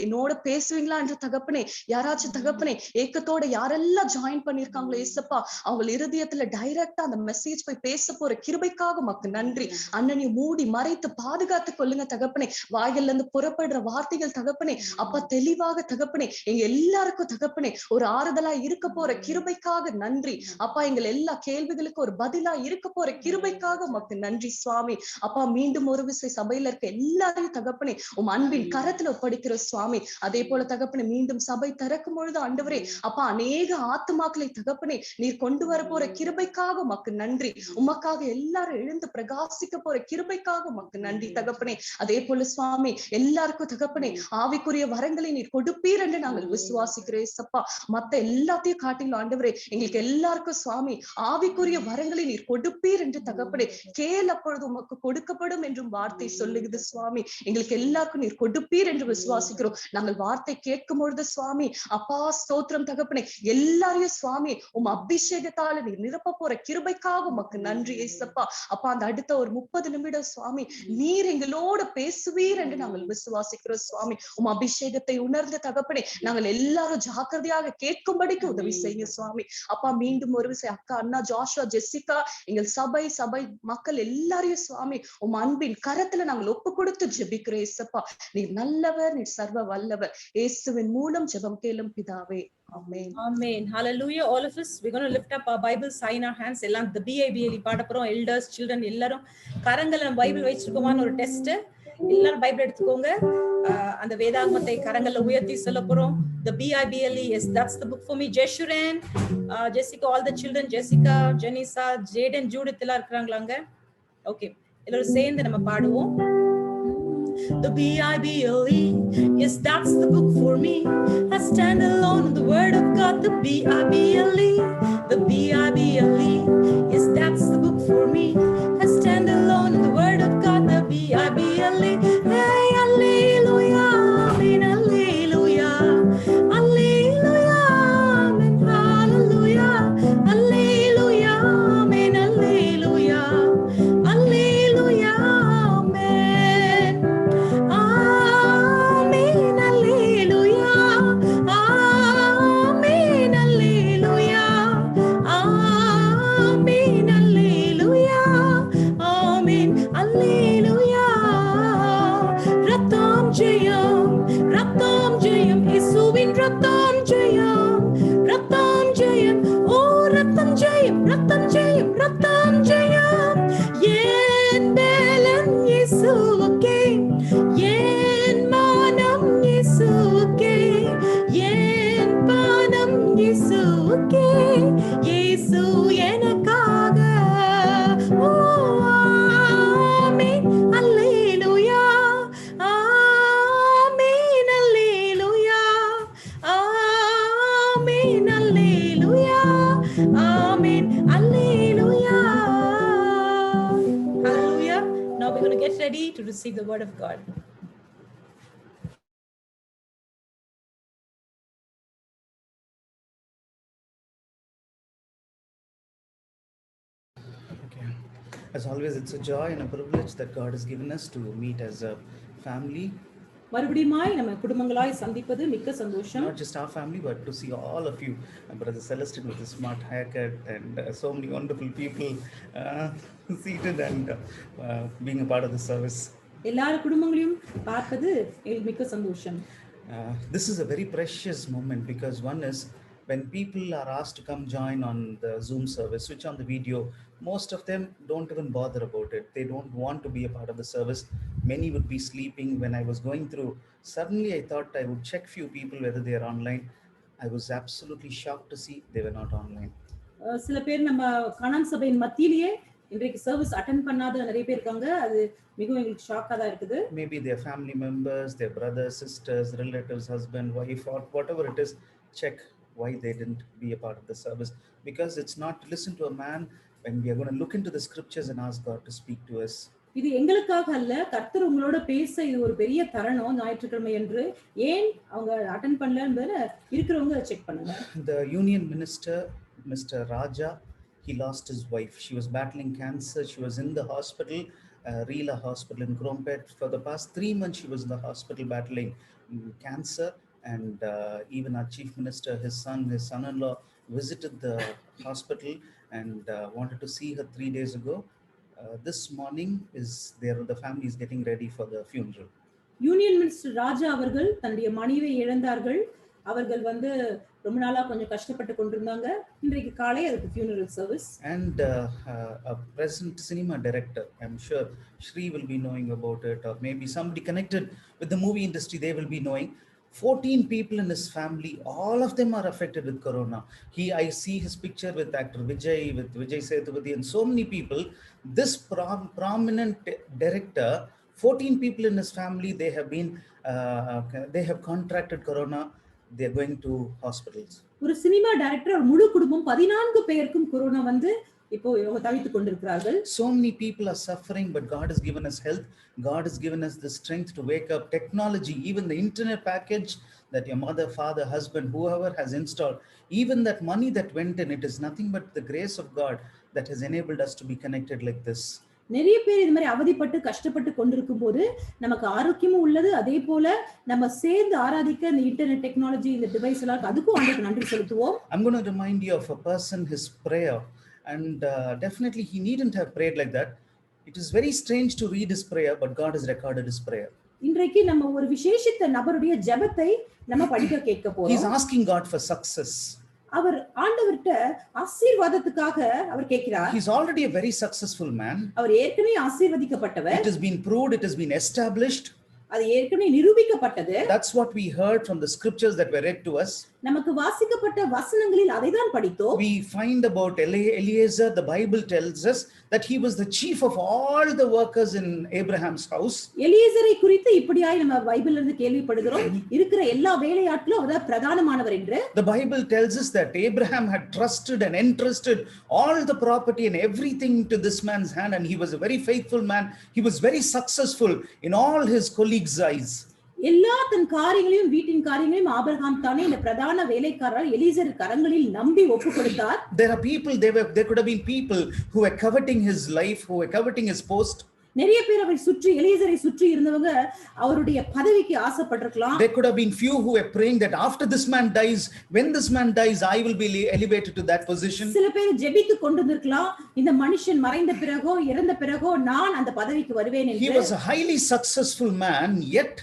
என்னோட பேசுவீங்களா என்று தகப்பனே யாராச்சும் தகப்பனே ஏக்கத்தோட யாரெல்லாம் ஜாயின் பண்ணிருக்காங்களோ ஏசப்பா அவங்க இருதயத்துல டைரக்டா அந்த மெசேஜ் போய் பேச போற கிருபைக்காக உமக்கு நன்றி. அண்ணனை மூடி மறைத்து பாதுகாத்து கொள்ளுங்க தகப்பனே. வாய்கள்ல இருந்து புறப்படுற வார்த்தைகள் தகப்பனே அப்பா தெளிவாக தகப்பனே எங்க எல்லாருக்கும் தகப்பனே ஒரு ஆறுதலா இருக்க போற கிருபைக்காக நன்றி அப்பா. எங்கள் எல்லா கேள்விகளுக்கும் ஒரு பதிலா இருக்க போற கிருபைக்காக உமக்கு நன்றி சுவாமி. அப்பா மீண்டும் ஒரு விசை சபையில இருக்க எல்லாரையும் தகப்பனே உம் அன்பின் கரத்துல ஒப்படைக்கிற சுவாமி. அதே போல தகப்பனே மீண்டும் சபை திறக்கும் பொழுது ஆண்டவரே அப்பா அநேக ஆத்துமாக்களை தகப்பனே நீர் கொண்டு வர போற கிருபைக்காக உமக்கு நன்றி. உமக்காக எல்லாரும் எழுந்து பிரகாசிக்க போற கிருபைக்காக உமக்கு நன்றி தகப்பனே. அதே போல சுவாமி எல்லாருக்கும் தகப்பனே ஆவிக்குரிய வரங்களை நீர் கொடுப்பீர் என்று நாங்கள் விசுவாசிக்கிறேன் சப்பா. மத்த எல்லாத்தையும் காட்டிலும் ஆண்டவரே எங்களுக்கு எல்லாருக்கும் சுவாமி ஆவிக்குரிய வரங்களை நீர் கொடுப்பீர் என்று தகப்பனே கேள் அப்பொழுது உமக்கு கொடுக்கப்படும் என்றும் வார்த்தை சொல்லுகிறது சுவாமி. எங்களுக்கு எல்லாருக்கும் நீர் கொடுப்பீர் என்று விசுவாசிக்கிறோம். நாங்கள் வார்த்தை கேட்கும் பொழுது சுவாமி அப்பா ஸ்தோத்திரம் தகப்பனே எல்லாரையும் சுவாமி உம் அபிஷேகத்தால நீர் நிரப்ப போற கிருபைக்காக உமக்கு நன்றி ஏசப்பா. அப்பா அந்த அடுத்த ஒரு 30 நிமிடம் சுவாமி நீர் எங்களோட பேசுவீர் என்று நாங்கள் விசுவாசிக்கிறோம் சுவாமி. உம் அபிஷேகத்தை உணர்ந்த தகப்பனே நாங்கள் எல்லாரும் ஜாக்கிரதையாக கேட்கும்படிக்கு உதவி செய்யுங்க சுவாமி. அப்பா மீண்டும் ஒரு விஷயம் அக்கா அண்ணா ஜாஷுவா ஜெசிகா எங்கள் சபை மக்கள் எல்லாரையும் சுவாமி உம் அன்பின் கரத்துல நாங்கள் ஒப்பு கொடுத்து ஜெபிக்கிறோம் ஏசப்பா. நீர் நல்லவர், நீர் சர்வ வல்லவர். இயேசுவின் மூலம் ஜெபம் கேளும் பிதாவே. Amen. Amen. Hallelujah. All of us, we're going to lift up our Bible, sign our hands. எல்லாம் the BIBLE பாட போறோம். elders, children எல்லாரும் கரங்கள்ல பைபிள் வச்சிருக்கோமான்னு ஒரு டெஸ்ட். எல்லாரும் பைபிள் எடுத்துக்கோங்க. அந்த வேதாகமத்தை கரங்கள்ல உயர்த்தி சொல்ல போறோம். The BIBLE, yes, that's the book for me. Jeshuren, Jessica, all the children, Jessica, Janisa, Jaden, Judith எல்லாம் இருக்காங்களாங்க? Okay. எல்லாரும் சேர்ந்து நம்ம பாடுவோம். The BIBLE, yes, that's the book for me. I stand alone in the word of God. The BIBLE, the BIBLE, yes, that's the book for me. I stand alone in the word of God. The BIBLE, hey, hallelujah, amen, hallelujah, hallelujah, amen, hallelujah, hallelujah, amen, hallelujah, hallelujah, amen. Amen, hallelujah, amen, hallelujah, amen, hallelujah, amen, hallelujah, இயேசுவுக்கே என் மானம் இயேசுவுக்கே என் பானம் இயேசுவுக்கே இயேசு எனக்காக ஓ ஆமென் அல்லேலூயா ஆமென் அல்லேலூயா ஆமென் அல்லேலூயா ஆமென் அல்லேலூயா. Hallelujah. Now we're going to get ready to receive the word of God. Okay. As always, it's a joy and a privilege that God has given us to meet as a family. மறுபடியுமாய் நம்ம குடும்பங்களாய் சந்திப்பது மிக்க சந்தோஷம். Not just our family, but to see all of you. Brother Celestin with his smart haircut and so many wonderful people seated and being a part of the service. எல்லார் குடும்பங்களையும் பார்ப்பது எனக்கு மிக்க சந்தோஷம். This is a very precious moment because one is when people are asked to come join on the Zoom service, switch on the video, most of them don't even bother about it. They don't want to be a part of the service. Many would be sleeping. When I was going through, suddenly I thought I would check few people whether they are online. I was absolutely shocked to see they were not online. சில பேர் நம்ம கானான் சபையின் மத்தியிலேயே இன்றைக்கு service attend பண்ணாத நிறைய பேர் இருக்காங்க. அது மிகவும் எங்களுக்கு ஷாக்கா தான் இருக்குது. Maybe their family members, their brothers, sisters, relatives, husband, wife, or whatever it is, check why they didn't be a part of the service, because it's not to listen to a man when we are going to look into the scriptures and ask God to speak to us. இது எங்களுக்காக அல்ல, கர்த்தர் உங்களோட பேச இது ஒரு பெரிய தருணம் ஞாயிற்றுக்கிழமை என்று. ஏன் அவங்க அட்டெண்ட் பண்ணலன்னு இருக்கிறவங்க செக் பண்ணுங்க. The union minister, Mr. Raja, he lost his wife. She was battling cancer. She was in the hospital, Reela Hospital in Krompet. For the past 3 months, she was in the hospital battling cancer. And even our chief minister, his son-in-law visited the hospital and wanted to see her 3 days ago. This morning the family is getting ready for the funeral. Union minister Raja அவர்கள் தன்னுடைய மனைவியை இழந்தார்கள். அவர்கள் ரொம்ப நாளா கொஞ்சம் கஷ்டப்பட்டு கொண்டிருந்தாங்க. இன்றைக்கு காலை அதுக்கு funeral service. And a present cinema director, I'm sure Shri will be knowing about it, or maybe somebody connected with the movie industry, they will be knowing. 14 people in his family, all of them are affected with corona. I see his picture with actor Vijay, with Vijay Sethupathi, and so many people. This prominent director, 14 people in his family, they have contracted corona. They are going to hospitals. ஒரு cinema director முழு குடும்பம் 14 பேருக்கும் corona இப்போ தவித்துக் கொண்டிருக்கிறார்கள். So many people are suffering, but God has given us health. God has given us the strength to wake up. Technology, even the internet package that your mother, father, husband, whoever has installed, even that money that went in, it is nothing but the grace of God that has enabled us to be connected like this. நிறைய பேர் இது மாதிரி அவதிப்பட்டு கஷ்டப்பட்டு கொண்டிருக்கும் போது நமக்கு ஆரோக்கியமும் உள்ளது. அதே போல நம்ம சேர்ந்து ஆராதிக்க இந்த இன்டர்நெட் டெக்னாலஜி, இந்த டிவைஸ் எல்லாம் அதுக்கும் ஆண்டவருக்கு நன்றி செலுத்துவோம். I'm going to remind you of a person, his prayer, and definitely he needn't have prayed like that. It is very strange to read his prayer, but God has recorded his prayer. இன்றைக்கு நம்ம ஒரு விசேஷித்த நபருடைய ஜெபத்தை நம்ம படிக்க கேட்க போறோம். He's asking God for success. அவர் ஆண்டவர்ட்ட ஆசீர்வாதத்துக்காக அவர் கேட்கிறார். He's already a very successful man. அவர் ஏற்கனவே ஆசீர்வதிக்கப்பட்டவர். It has been proved, it has been established. அது ஏற்கனவே நிரூபிக்கப்பட்டது. That's what we heard from the scriptures that were read to us. நமக்கு வாசிக்கப்பட்ட வசனங்களில் அதைதான் படித்தோம். We find about Eliezer. The Bible tells us that he was the chief of all the workers in Abraham's house. எலியேசரை குறித்து இப்படியாய் நம்ம பைபிள்ல இருந்து கேள்விப்படுகிறோம். இருக்கிற எல்லா வேலையாட்களும் அவர் பிரதானமானவர் என்று. The Bible tells us that Abraham had trusted and entrusted all the property and everything to this man's hand, and he was a very faithful man. He was very successful in all his colleagues' eyes. எல்லா தன் காரியங்களையும் வீட்டின் காரியங்களையும் Abraham தானே இந்த பிரதான வேலைக்காரர் எலியேசர் கரங்களில் நம்பி ஒப்பு கொடுத்தார். There are people, there could have been people who were coveting his life, who were coveting his post. நிறைய பேர் அவரை சுற்றி எலியேசரை சுற்றி இருந்தவங்க அவருடைய பதவிக்கு ஆசைப்பட்டிருக்கலாம். There could have been few who were praying that after this man dies, when this man dies, I will be elevated to that position. சில பேர் ஜெபித்து கொண்டிருக்கலாம், இந்த மனுஷன் மறைந்த பிறகோ இறந்த பிறகோ நான் அந்த பதவிக்கு வருவேன் என்று. He was a highly successful man, yet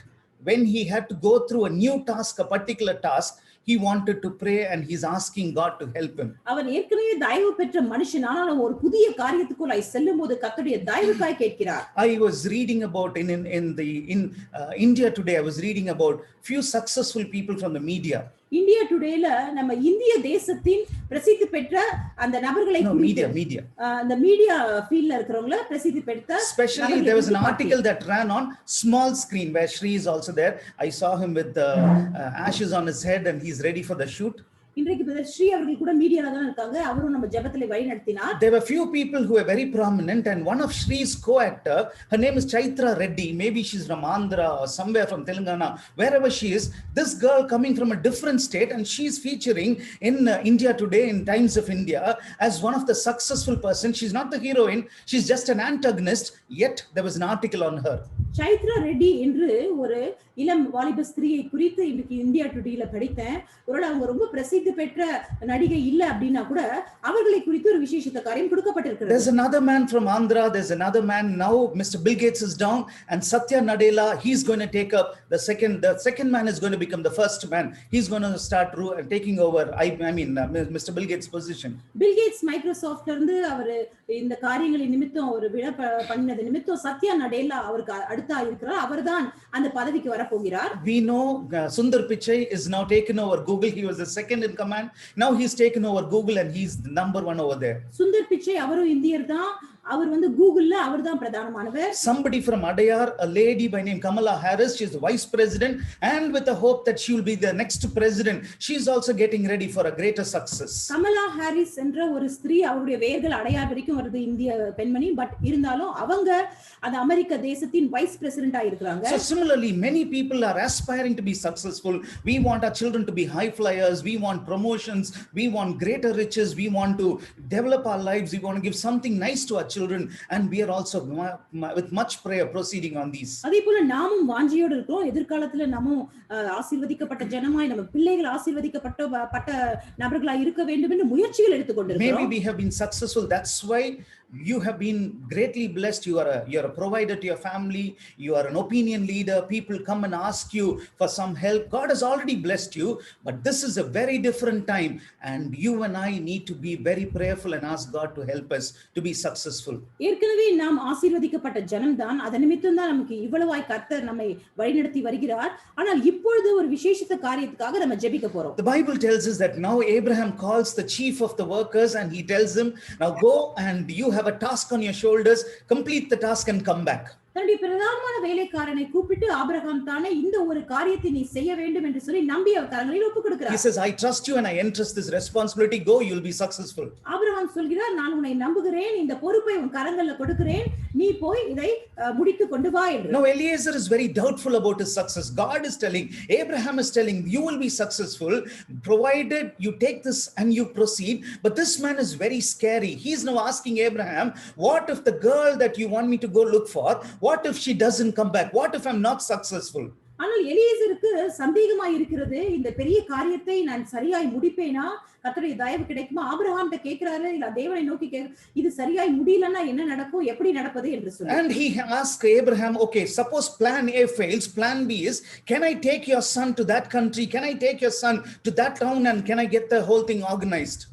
when he had to go through a new task, a particular task, he wanted to pray and he's asking God to help him. அவன் ஏற்கனவே தயவு பெற்ற மனுஷன், ஆனாலும் ஒரு புதிய காரியத்துக்குள்ளாய் செல்லும்போது கர்த்தருடைய தயவுக்காய் கேட்கிறார். I was reading about in India today, I was reading about few successful people from the media. India டுடேல நம்ம இந்திய தேசத்தின் பிரசித்தி பெற்ற அந்த நபர்களை media அந்த மீடியா ஃபீல்ட்ல இருக்கிறவங்கள பிரசித்தி பெற்ற, especially there was an article that ran on small screen where Shri is also there. I saw him with ashes on his head and he's ready for the shoot. இன்றைக்கு brother Sri அவர்கள் கூட மீடியால தான் இருக்காங்க. அவரும் நம்ம ஜெபத்திலே வழி நடத்தினார். There were few people who were very prominent, and one of Shri's co-actor, her name is Chaitra Reddy. Maybe she's from Andhra or somewhere from Telangana, wherever she is. This girl coming from a different state, and she's featuring in India Today, in Times of India, as one of the successful person. She's not the heroine, she's just an antagonist, yet there was an article on her. Chaitra Reddy என்று ஒரு இளம் வாலிப ஸ்திரியை குறித்து இன்னைக்கு India டுடேல படித்தேன். ஒருவேளை அவங்க ரொம்ப பிரசித்தி பெற்ற நடிகை இல்ல அப்படின்னா கூட அவர்களை குறித்து ஒரு விசேஷித்த காரியம் கொடுக்கப்பட்டிருக்கிறது. There's another man from Andhra, there's another man now, Mr. Bill Gates is down, and Satya Nadella, he's going to take up the second man is going to become the first man. He's going to start taking over Mr. Bill Gates position. Bill Gates மைக்ரோசாஃப்ட்ல இருந்து அவர் இந்த காரியங்களை நிமித்தம் ஒரு விழா பண்ணது நிமித்தம் சத்யா நடேலா அவருக்கு அடுத்தா இருக்கிறார். அவர்தான் அந்த பதவிக்கு வர போகிறார். We know Sundar Pichai is now taken over Google. He was the second in command. Now he's taken over Google and he's the number one over there. Sundar Pichai அவரும் இந்தியர் தான். அவர் வந்து கூகுள்ல அவர்தான் பிரதானமானவர். Somebody from Adayar, a lady by name Kamala Harris, she's the vice president, and with the hope that she will be the next president, she's also getting ready for a greater success. Kamala Harris என்ற ஒரு ஸ்திரீ, அவருடைய வேர்கள் அடையார் வரைக்கும் வருது, இந்திய பெண்மணி. But இருந்தாலும் அவங்க அந்த அமெரிக்க தேசத்தின் வைஸ் பிரசிடென்ட் ஆயிருக்காங்க. So similarly, many people are aspiring to be successful. We want our children to be high flyers, we want promotions, we want greater riches, we want to develop our lives, we want to give something nice to our children, and we are also with much prayer proceeding on these. அதேபோல நாமும் வாஞ்சியோடு இருக்கோம். எதிர்காலத்துல நாமும் ஆசீர்வதிக்கப்பட்ட ஜனமாய், நம்ம பிள்ளைகள் ஆசீர்வதிக்கப்பட்ட நபர்களாய் இருக்க வேண்டும் என்று முயற்சிகள் எடுத்துக்கொண்டிருக்கிறோம். Maybe we have been successful, that's why you have been greatly blessed. You are a provider to your family, you are an opinion leader, people come and ask you for some help. God has already blessed you, but this is a very different time, and you and I need to be very prayerful and ask God to help us to be successful. ஏற்கனவே நாம் ஆசீர்வதிக்கப்பட்ட ஜனம் தான். அதன் நிமித்தம் தான் நமக்கு இவ்வளவாய் கர்த்தர் நம்மை வழிநடத்தி வருகிறார். ஆனால் இப்பொழுது ஒரு விசேஷித்த காரியத்துக்காக நம்ம ஜெபிக்க போறோம். The Bible tells us that now Abraham calls the chief of the workers and he tells him, now go and you have a task on your shoulders, complete the task and come back. தன்னுடைய பிரதானமான வேலைக்காரனை கூப்பிட்டு Abraham தானே இந்த ஒரு காரியத்தை நீ செய்ய வேண்டும் என்று சொல்லி நம்பி அவர் கரங்களில் ஒப்புக் கொடுக்கிறார். He says, I trust you and I entrust this responsibility, go, you'll be successful. Abraham சொல்கிறார், நான் உன்னை நம்புகிறேன், இந்த பொறுப்பை உன் கரங்களில் கொடுக்கிறேன், நீ போய் இதை முடித்து கொண்டு வா என்று. Now Eliezer is very doubtful about his success. God is telling, Abraham is telling, you will be successful provided you take this and you proceed. But this man is very scary. He is now asking Abraham, what if the girl that you want me to go look for, what if she doesn't come back? What if I'm not successful? ஆனால் எலியேசருக்கு சந்தேகமாய் இருக்கிறது, இந்த பெரிய காரியத்தை நான் சரியாய் முடிப்பேனா, கர்த்தருடைய தயவு கிடைக்குமா? ஆபிரகாம்கிட்ட கேக்குறாரு, இல்ல தேவனை நோக்கி இது சரியாய் முடியலன்னா என்ன நடக்கும், எப்படி நடப்பது என்று சொல்லி. And he asked Abraham, okay, suppose plan A fails, plan B is, can I take your son to that country, can I take your son to that town, and can I get the whole thing organized?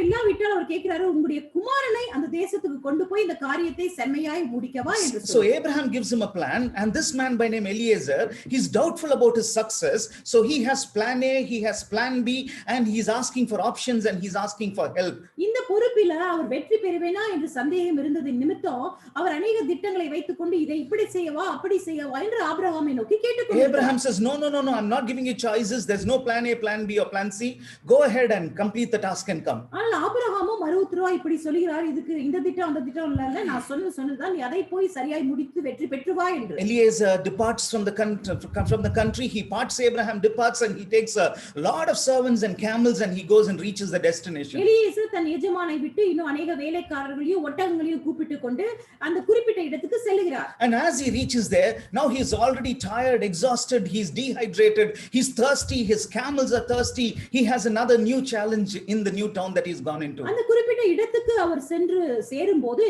இல்லாவிட்டால் அவர் கேக்குறாரு, உங்களுடைய குமாரனை அந்த தேசத்துக்கு கொண்டு போய் இந்த காரியத்தை செம்மையாய் முடிக்கவா என்று சொல்லி. So Abraham gives him a plan, and this man by name Eliezer, he's doubtful about his success, so he has plan A, he has plan B, and he's asking for options and he's asking for help. இந்த பொறுப்பில அவர் வெற்றி பெறுவேனா என்று சந்தேகம் இருந்தது நிமித்தம் அவர் अनेक திட்டங்களை வைத்துக்கொண்டு இதை இப்படி செய்யவா அப்படி செய்யவா என்று ஆபிரகாமை நோக்கி கேட்டுக்கொண்டார். Abraham says, no, I'm not giving you choices, there's no plan A, plan B or plan C, go ahead and complete the task and come. ஆனால் ஆபிரகாமும் மறுஉத்தரவா இப்படி சொல்கிறார், இதுக்கு இந்த திட்டம் அந்த திட்டம் இல்ல, நான் சொன்னதுதான், நீ அதை போய் சரியாய் முடித்து வெற்றி பெற்று வா என்று. Eliezer departs from the country, he parts, Abraham departs and he takes a lot of servants and camels and he goes and reaches the destination. Eliezer தன் எஜமானை விட்டு இன்னும் अनेक வேலைக்காரர்களையும் ஒட்டகங்களையும் கூப்பிட்டு கொண்டு அந்த குறிப்பிட்ட இடத்துக்கு செல்கிறார். And as he reaches there, now he is already tired, exhausted, he's dehydrated, he's thirsty, his camels are thirsty, he has another new challenge in the new town that he's gone into. அந்த குறிப்பிட்ட இடத்துக்கு அவர் சென்று சேரும்போது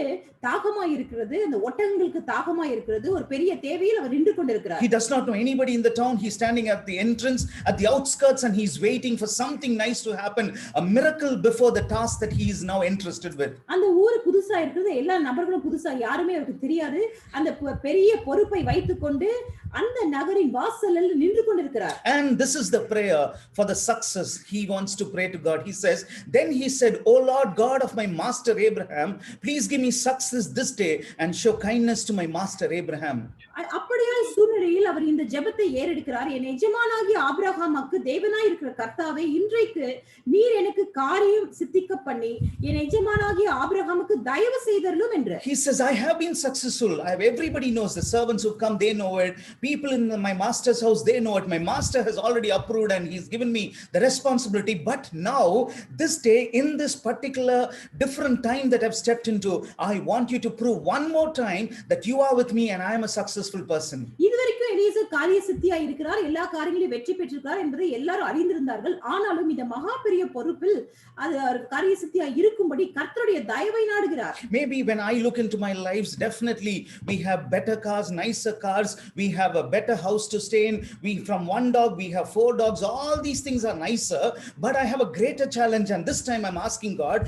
தாகமாய் இருக்கிறது, அந்த ஒட்டகங்களுக்கு தாகமாய் இருக்கிறது, ஒரு பெரிய தேவையில் அவர் நின்று கொண்டிருக்கிறார். He does not know anybody everybody in the town. He's standing at the entrance, at the outskirts, and he's waiting for something nice to happen, a miracle before the task that he is now entrusted with. அந்த ஊரு புதுசா இருக்குது, எல்லா நபர்களும் புதுசா, யாருமே அவருக்கு தெரியாது. அந்த பெரிய பொறுப்பை வைத்துக்கொண்டு அந்த நகரின் வாசலில் நின்று கொண்டிருக்கிறார். And this is the prayer for the success he wants to pray to God. He says, then he said, "O Lord God of my master Abraham, please give me success this day and show kindness to my master Abraham." அப்படியாய் சூழ்நிலையில் அவர் இந்த ஜெபத்தை ஏறெடுக்கிறார். என் எஜமானாகிய ஆபிரகாமுக்கு தேவனாய் இருக்கிற கர்த்தாவே, இன்றைக்கு நீர் எனக்கு காரியம் சித்திக்க பண்ணி என் எஜமானாகிய ஆபிரகாமுக்கு தயவு செய்தருளும் என்று. He says, I have been successful. Everybody knows, the servants who come, they know it. People in my master's house, they know it. My master has already approved and he's given me the responsibility. But now, this day, in this particular different time that I've stepped into, I want you to prove one more time that you are with me and I am a successful person. இதுவரைக்கும் எலியேசர் காரிய சித்தியா இருக்கிறார், எல்லா காரியங்களையும் வெற்றி பெற்றிருக்கிறார் என்பதை எல்லாரும் அறிந்திருந்தார்கள். ஆனாலும் இந்த மகா பெரிய பொறுப்பில் அது காரிய சித்தியா இருக்கும்படி கர்த்தருடைய தயவை நாடுகிறார். Maybe when I look into my lives, definitely we have better cars, nicer cars, we have a better house to stay in. We from one dog, we have 4 dogs. All these things are nicer, but I have a greater challenge. And this time I'm asking God,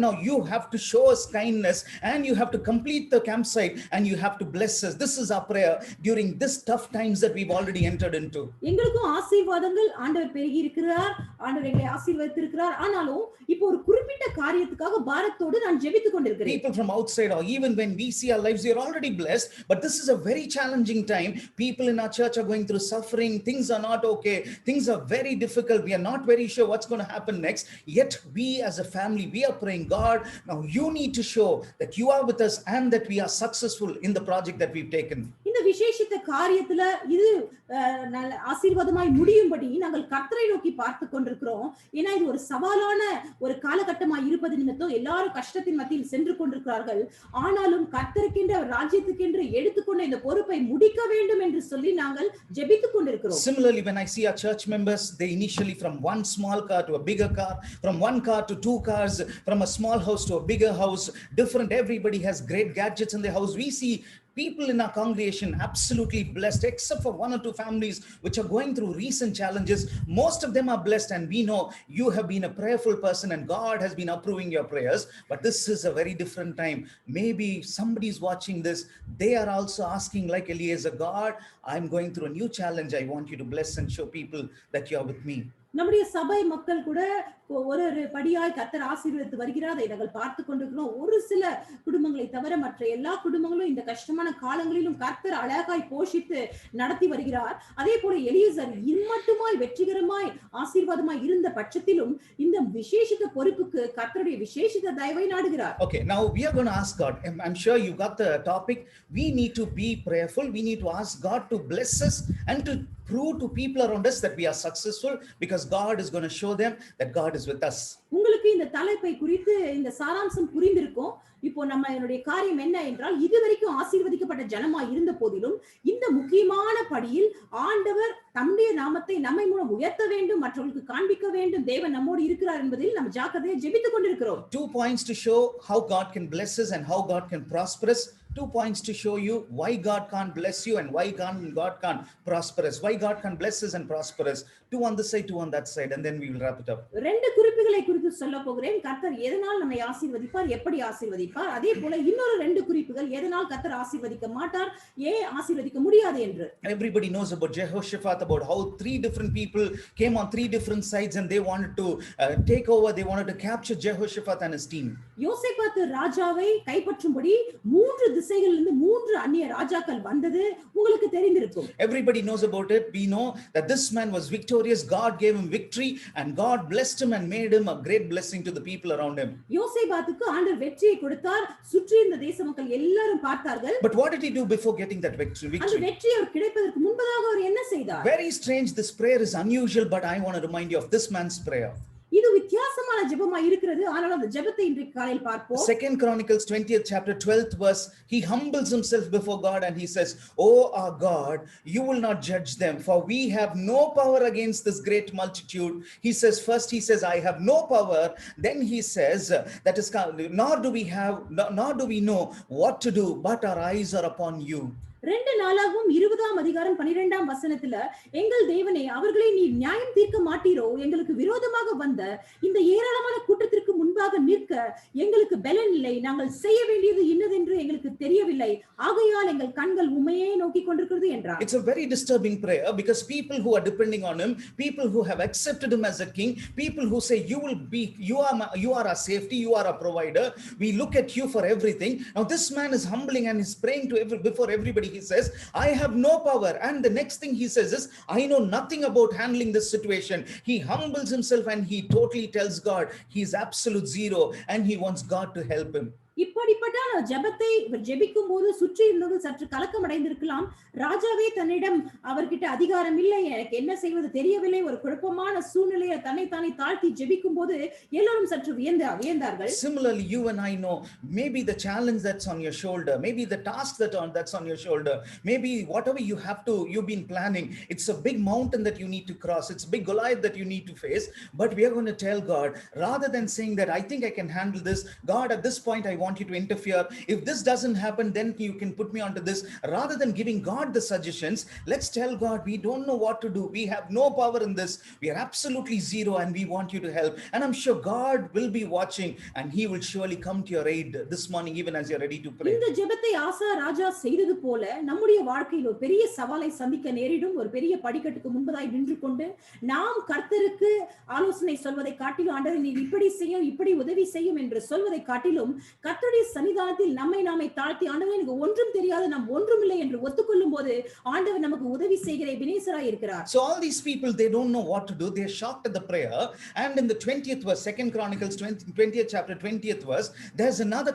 now you have to show us kindness and you have to complete the campsite and you have to bless us. This is our prayer during this tough times that we've already entered into. எங்களுக்கும் ஆசீர்வாதங்கள் ஆண்டவர் பெருகி இருக்கிறார், ஆண்டவர் எங்களை ஆசீர்வதித்திருக்கிறார். ஆனாலும் இப்போ ஒரு குறிப்பிட்ட காரியத்துக்காக பாரத்தோடு நான் ஜெபித்துக் கொண்டிருக்கிறேன். People from outside, or even when we see our lives, we are already blessed, but this is a very challenging time. People in our church are going through suffering. Things are not okay. Things are very difficult. We are not very sure what's going to happen next. Yet we as a family, we are praying, God, now you need to show that you are with us and that we are successful in the project that we've taken. இந்த விசேஷித்த காரியத்துல இது ஆசீர்வாதமாய் முடியும்படி நாங்கள் கர்த்தரை நோக்கி பார்த்து கொண்டிருக்கிறோம். ஏன்னா இது ஒரு சவாலான ஒரு காலகட்டமாய் இருப்பது நிமித்தம் எல்லாரும் கஷ்டத்தின் மத்தியில் சென்று கொண்டிருக்கிறார்கள். ஆனாலும் கர்த்தருக்கென்று ராஜ்யத்துக்கென்று எடுத்துக்கொண்ட இந்த பொறுப்பை முடிக்க வேண்டும் என்று சொல்லி நாங்கள் ஜெபித்துக் கொண்டிருக்கிறோம். Similarly, when I see our church members, they initially from one small car to a bigger car, from one car to 2 cars, from a small house to a bigger house, different. Everybody has great gadgets in their house. We see people in our congregation absolutely blessed, except for 1 or 2 families which are going through recent challenges. Most of them are blessed, and we know you have been a prayerful person and God has been approving your prayers. But this is a very different time. Maybe somebody's watching this, they are also asking like Eliezer, God, I'm going through a new challenge. I want you to bless and show people that you are with me. நம்முடைய சபை மக்கள் கூட ஒரு படியாய் கர்த்தர் ஆசீர்வதித்து வருகிறார். அதை நாங்கள் பார்த்து கொண்டிருக்கிறோம். ஒரு சில குடும்பங்களை தவிர மற்ற எல்லா குடும்பங்களும் இந்த கஷ்டமான காலங்களிலும் கர்த்தர் அழகாய் போஷித்து நடத்தி வருகிறார். அதே போல எலியேசர் இம்மட்டுமாய் வெற்றிகரமாய் ஆசீர்வாதமாய் இருந்த பட்சத்திலும் இந்த விசேஷித்த பொறுப்புக்கு கர்த்தருடைய விசேஷித்த தயவை நாடுகிறார். Okay, now we are going to ask God. I'm sure you got the topic. We need to be prayerful. We need to ask God to bless us and to prove to people around us that we are successful, because God is going to show them that God is with us. உங்களுக்கு இந்த தலைப்பை குறித்து இந்த சாராம்சம் புரிந்திருக்கும். இப்போ நம்ம என்னுடைய காரியம் என்ன என்றால், இதுவரைக்கும் ஆசீர்வதிக்கப்பட்ட ஜனமா இருந்த போதிலும் இந்த முக்கியமான படியில் ஆண்டவர் தம்முடைய நாமத்தை நம்மை மூலம் உயர்த்த வேண்டும், மற்றவர்களுக்கு காண்பிக்க வேண்டும், தேவன் நம்மோடு இருக்கிறார் என்பதில் நம்ம ஜாக்கிரதையா ஜெபித்துக் கொண்டிருக்கிறோம். 2 points to show how God can bless us and how God can prosper us. 2 points to show you why God can't bless you and why God can't prosper us. Why God can bless us and prosper us. 2 on this side, 2 on that side, and then we will wrap it up. 2 குறிப்புகளை குறித்து சொல்ல போகிறேன். கர்த்தர் எதனால் நம்மை ஆசீர்வதிப்பார், எப்படி ஆசீர்வதிப்பார். அதே போல இன்னொரு 2 குறிப்புகள் எதனால் கர்த்தர் ஆசீர்வதிக்க மாட்டார், ஏன் ஆசீர்வதிக்க முடியாது என்று. Everybody knows about Jehoshaphat, about how 3 different people came on 3 different sides and they wanted to take over. They wanted to capture Jehoshaphat and his team. யோசேபாத் ராஜாவை கைப்பற்றும்படி 3 திசைகளிலிருந்து 3 அந்நிய ராஜாக்கள் வந்தது உங்களுக்கு தெரிந்திருக்கும். Everybody knows about it. We know that this man was victorious. God gave him victory and God blessed him and made him a great blessing to the people around him. யோசேபாத்துக்கு ஆண்டவர் வெற்றியை கொடுத்தார். சுற்றி இருந்த தேச மக்கள் எல்லாரும் பார்த்தார்கள். But what did he do before getting that victory? அந்த வெற்றி அவர் கிடைப்பதற்கு முன்பதாக அவர் என்ன செய்தார்? Very strange. This prayer is unusual, but I want to remind you of this man's prayer. இது வித்தியாசமான ஜெபமா இருக்கிறது. ஆனால் அந்த ஜெபத்தை இன்றைக்கு காலையில் பார்ப்போம். 2 Chronicles 20th chapter 12th verse, he humbles himself before God and he says, "Oh our God, you will not judge them, for we have no power against this great multitude." He says, first he says, "I have no power." Then he says, that is, nor do we know what to do, but our eyes are upon you. 2 நாளாகவும் 20 4:12 எங்கள் தேவனே, அவர்களை நீர் நியாயம் தீர்க்க மாட்டீரோ? எங்களுக்கு விரோதமாக வந்த இந்த ஏராளமான கூட்டத்திற்கு முன்பாக நிற்க எங்களுக்கு பலன் இல்லை. நாங்கள் செய்ய வேண்டியது இன்னதென்று எங்களுக்கு தெரியவில்லை. ஆகையால் எங்கள் கண்கள் உம்மையே நோக்கிக் கொண்டிருக்கிறது என்றார். It's a very disturbing prayer because people who are depending on him, people who have accepted him as a king, people who say you are our safety, you are our provider, we look at you for everything. Now this man is humbling and is praying before everybody. He says, I have no power, and the next thing he says is, I know nothing about handling this situation. He humbles himself and he totally tells God he is absolute zero and he wants God to help him. இப்படிப்பட்ட ஜெபத்தை இவர் ஜெபிக்கும் போது சுற்றி இருந்தவர்கள் சற்று கலக்கம் அடைந்திருக்கலாம். ராஜாவே தன்னிடம் அவர்கிட்ட அதிகாரம் இல்லை, எனக்கு என்ன செய்வது தெரியவில்லை, ஒரு குழப்பமான சூழ்நிலையை தன்னைத்தானே தாழ்த்தி ஜெபிக்கும் போது எல்லாரும் சற்று வியந்தார்கள். Similarly, you and I know maybe the challenge that's on your shoulder, maybe the task that's on your shoulder, maybe whatever you've been planning, it's a big mountain that you need to cross, it's a big Goliath that you need to face, but we are going to tell God, rather than saying that I think I can handle this, God, at this point I want you to interfere. If this doesn't happen, then you can put me onto this. Rather than giving God the suggestions, let's tell God we don't know what to do. We have no power in this. We are absolutely zero and we want you to help. And I'm sure God will be watching and he will surely come to your aid this morning even as you're ready to pray. இந்த ஜெபத்தை ஆசா ராஜா செய்தது போல நம்முடைய வாழ்க்கையில் ஒரு பெரிய சவாலை சந்திக்க நேரிடும். ஒரு பெரிய படிக்கட்டுக்கு முன்பதாய் நின்று கொண்டு நாம் கர்த்தருக்கு ஆலோசனை சொல்வதை காட்டிலும், ஆண்டவரே நீர் இப்படி செய்யும், இப்படி உதவி செய்யும் என்று சொல்வதை காட்டிலும் கர்த்தருடைய சன்னிதானத்தில் நம்மை நாமே தாழ்த்தி, ஆண்டவரே எனக்கு ஒன்றும் தெரியாது, நாம் ஒன்றுமில்லை என்று ஒத்துக்கொள்ளும் போது ஆண்டவர் நமக்கு உதவி செய்கிற எபினேசராய் இருக்கிறார். So all these people, they don't know what to do. They are shocked at the prayer. And in the 20th verse, 2 Chronicles 20th chapter 20th verse, there's another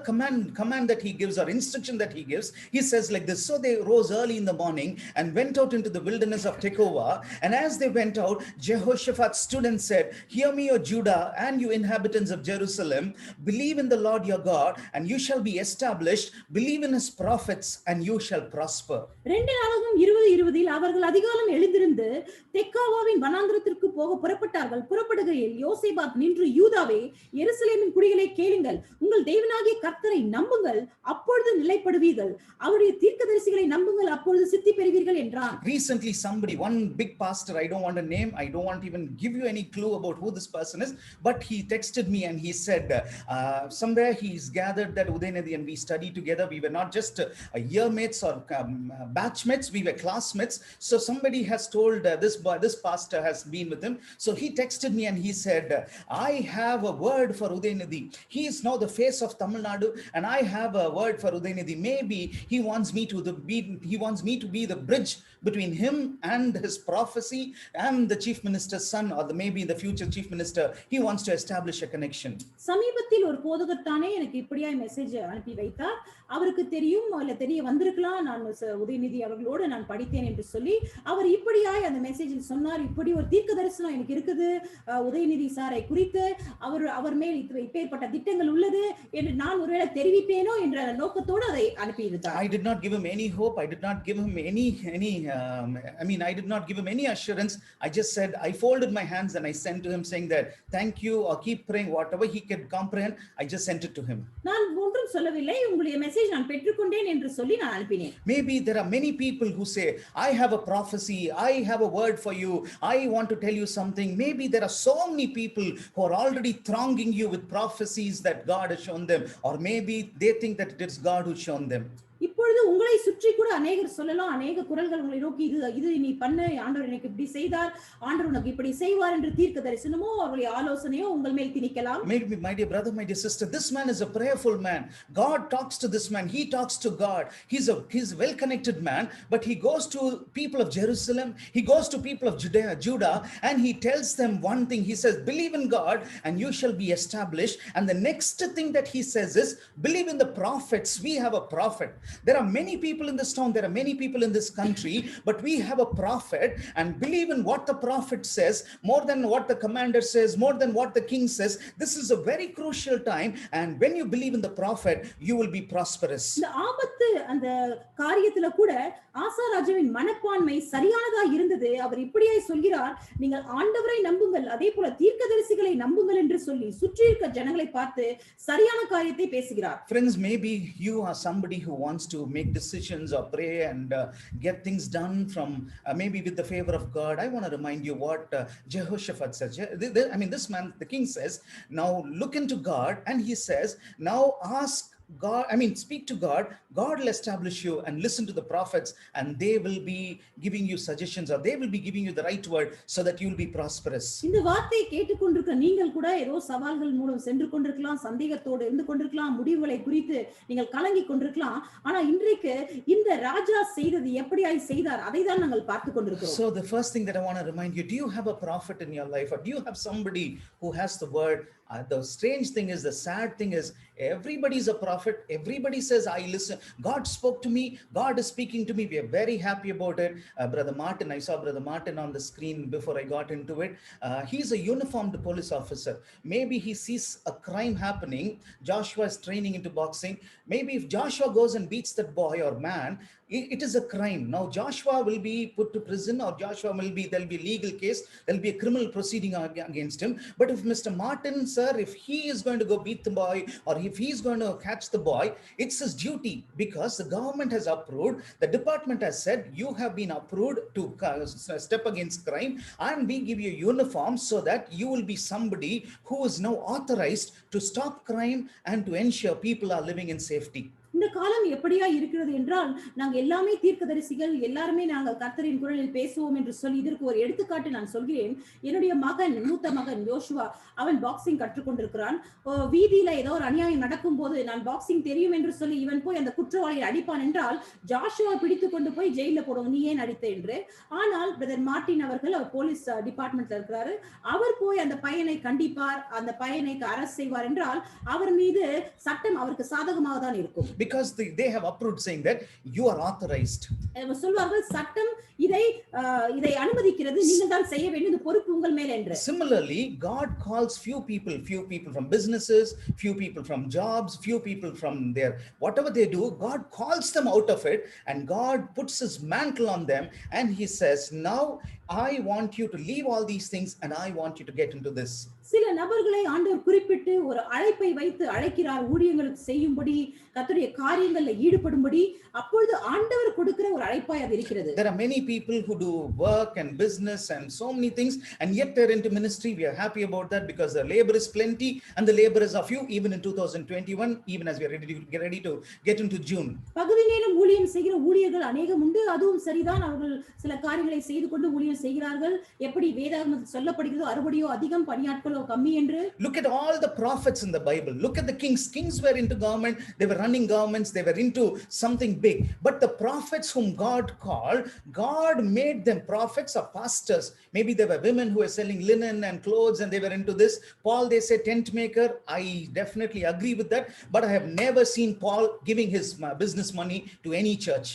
command that he gives, or instruction that he gives. He says like this: so they rose early in the morning and went out into the wilderness of Tekoa, and as they went out, Jehoshaphat stood and said, hear me, O Judah and you inhabitants of Jerusalem, believe in the Lord your God and you shall be established, believe in his prophets and you shall prosper. 2 நாளாகமம் 20:20 அவர்கள் அதிகாலம் எழுந்திருந்து தெக்கோவாவின் வனாந்திரத்திற்கு போக புறப்பட்டார்கள். புறப்படுகையில் யோசேபாத் நின்று, யூதாவே எருசலேமின் குடிகளை கேளுங்கள், உங்கள் தேவனாகிய கர்த்தரை நம்புங்கள், அப்பொழுது நிலைப்படுவீர்கள், அவருடைய தீர்க்கதரிசிகளை நம்புங்கள், அப்பொழுது சித்தி பெறுவீர்கள் என்றார். Recently one big pastor, I don't want to name, I don't want to even give you any clue about who this person is, but he texted me and he said somewhere he's gathered that Udaynidhi and we studied together. We were not just year mates or batchmates, we were classmates. So somebody has told this pastor has been with him. So he texted me and he said, I have a word for Udaynidhi. He is now the face of Tamil Nadu and I have a word for Udaynidhi. Maybe he wants me to be the bridge between him and his prophecy and the chief minister's son, or maybe the future chief minister. He wants to establish a connection. சமீபத்தில் ஒரு போதகர் தானே எனக்கு இப்படியாய் message அனுப்பி வைத்தார். அவருக்கு தெரியும், இல்ல தெரிய வந்திருக்கலாம், நான் உதயநிதி அவர்களோடு நான் படித்தேன் என்று சொல்லி அவர் இப்படியாய் அந்த மெசேஜில் சொன்னார். இப்படி ஒரு தீர்க்க தரிசனம் எனக்கு இருக்குது உதயநிதி சாரை குறித்து, அவர் மேல் இப்பேற்பட்ட திட்டங்கள் உள்ளது என்று நான் ஒருவேளை தெரிவிப்பேனோ என்ற நோக்கத்தோடு அதை அனுப்பியிருந்தார். I did not give him any hope. I did not give him I did not give him any assurance. I just said, I folded my hands and I sent to him saying that thank you, or keep praying, whatever he could comprehend. I just sent it to him. நான் ஒன்றும் சொல்லவில்லை, உங்களுடைய message நான் பெற்றுக்கொண்டேன் என்று சொல்லி நான் அனுப்பினேன். Maybe there are many people who say, I have a prophecy, I have a word for you, I want to tell you something. Maybe there are so many people who are already thronging you with prophecies that God has shown them, or maybe they think that it is God who's shown them. இப்பொழுது உங்களை சுற்றி கூட அநேகர் சொல்லலாம், அநேக குரல்கள் உங்களை நோக்கி இது நீ பண்ண, ஆண்டவர் எனக்கு இப்படி செய்தார், ஆண்டவர் உனக்கு இப்படி செய்வார் என்று தீர்க்க தரிசனமோ அவருடைய ஆலோசனையோ உங்கள் மேல் திணிக்கலாம். Maybe, my dear brother, my dear sister, this man is a prayerful man. God talks to this man, he talks to God. He's a well connected man, but he goes to people of Jerusalem, he goes to people of Judah, and he tells them one thing. He says, believe in God and you shall be established. And the next thing that he says is, believe in the prophets. We have a prophet. There are many people in this town, there are many people in this country, but we have a prophet, and believe in what the prophet says more than what the commander says, more than what the king says. This is a very crucial time, and when you believe in the prophet, you will be prosperous. இந்த ஆபத்து அந்த காரியத்துல கூட ஆசா ராஜாவின் மனப்பான்மை சரியானதா இருந்தது. அவர் இப்படியாய் சொல்கிறார், நீங்கள் ஆண்டவரை நம்புங்கள், அதே போல தீர்க்கதரிசிகளை நம்புங்கள் என்று சொல்லி சுற்றி இருக்க ஜனங்களை பார்த்து சரியான காரியத்தை பேசுகிறார். Friends, maybe you are somebody who wants wants to make decisions or pray and get things done from maybe with the favor of God, I want to remind you what Jehoshaphat says. I mean, this man, the king says, now look into God, and he says, now ask God, I mean, speak to God. God will establish you, and listen to the prophets, and they will be giving you suggestions, or they will be giving you the right word so that you will be prosperous. இந்த வார்த்தையை கேட்டுக்கொண்டிருக்க நீங்கள் கூட ஏதோ சவால்கள் மூலம் சென்று கொண்டிருக்கலாம், சந்தேகத்தோடு இருந்து கொண்டிருக்கலாம், முடிவுகளை குறித்து நீங்கள் கலங்கி கொண்டிருக்கலாம். ஆனா இன்றைக்கு இந்த ராஜா செய்தது எப்படியாய் செய்தார், அதை தான் நாங்கள் பார்த்து கொண்டிருக்கிறோம். So the first thing that I want to remind you, do you have a prophet in your life, or do you have somebody who has the word? The strange thing is, the sad thing is, everybody's a prophet. Everybody says, I listen. God spoke to me. God is speaking to me. We are very happy about it. Brother Martin, I saw Brother Martin on the screen before I got into it. He's a uniformed police officer. Maybe he sees a crime happening. Joshua is training into boxing. Maybe if Joshua goes and beats that boy or man, it is a crime. Now Joshua will be put to prison, or Joshua there'll be a legal case, there'll be a criminal proceeding against him. But if Mr. Martin, sir, if he is going to go beat the boy, or if he's going to catch the boy, it's his duty, because the government has approved, the department has said, you have been approved to step against crime, and we give you a uniform so that you will be somebody who is now authorized to stop crime and to ensure people are living in safety. இந்த காலம் எப்படியா இருக்கிறது என்றால், நாங்க எல்லாமே தீர்க்கதரிசிகள், எல்லாருமே நாங்கள் கர்த்தரின் குரலில் பேசுவோம் என்று சொல்லி, இதற்கு ஒரு எடுத்துக்காட்டு நான் சொல்கிறேன். என்னுடைய மகன், மூத்த மகன் யோசுவா, அவன் பாக்ஸிங் கற்றுக்கொண்டிருக்கிறான். வீதியில ஏதோ ஒரு அநியாயம் நடக்கும் போது, நான் பாக்ஸிங் தெரியும் என்று சொல்லி இவன் போய் அந்த குற்றவாளியை அடிப்பான் என்றால், ஜாஷுவா பிடித்து கொண்டு போய் ஜெயில போடுவோம், நீ ஏன் அடித்த என்று. ஆனால் பிரதர் மார்ட்டின் அவர்கள், அவர் போலீஸ் டிபார்ட்மெண்ட்ல இருக்கிறாரு, அவர் போய் அந்த பையனை கண்டிப்பார், அந்த பையனை அரஸ்ட் செய்வார் என்றால், அவர் மீது சட்டம் அவருக்கு சாதகமாக தான் இருக்கும். Because they have approved, saying that you are authorized. சொல்வார்கள், சட்டம் இதை அனுமதிக்கிறது, நீங்கள் தான் செய்ய வேண்டும், இந்த பொறுப்பு உங்கள் மேல் என்று. Similarly, God calls few people from businesses, few people from jobs, few people from their whatever they do, God calls them out of it, and God puts his mantle on them, and he says, now I want you to leave all these things, and I want you to get into this. சில நபர்களை ஆண்டவர் குறிப்பிட்டு ஒரு அழைப்பை வைத்து அழைக்கிறார், ஊழியங்களுக்கு செய்யும்படி, கர்த்தருடைய காரியங்கள்ல ஈடுபடும்படி. அப்பொழுது ஆண்டவர் கொடுக்கிற ஒரு அழைப்பாய் அது இருக்கிறது. There are many people who do work and business and so many things, and yet they're into ministry. We are happy about that, because the labor is plenty and the laborers are few, even in 2021, even as we are ready to get into June. பகுதி நேரம் ஊழியம் செய்கிற ஊழியர்கள் அநேகம் உண்டு, அதுவும் சரிதான். அவர்கள் சில காரியங்களை செய்து கொண்டு ஊழியம் செய்கிறார்கள். எப்படி வேதாகமத்தில் சொல்லப்படுகிறதோ, அறுபடியோ அதிகம், பணியாட்களோ கம்மி என்று. Look at all the prophets in the Bible. Look at the kings. Kings were into government. They were running governments. They were into something big. But the prophets whom God called, God made them prophets or pastors. Maybe there were women who were selling linen and clothes, and they were into this. Paul, they say tent maker. I definitely agree with that. But I have never seen Paul giving his business money to any church.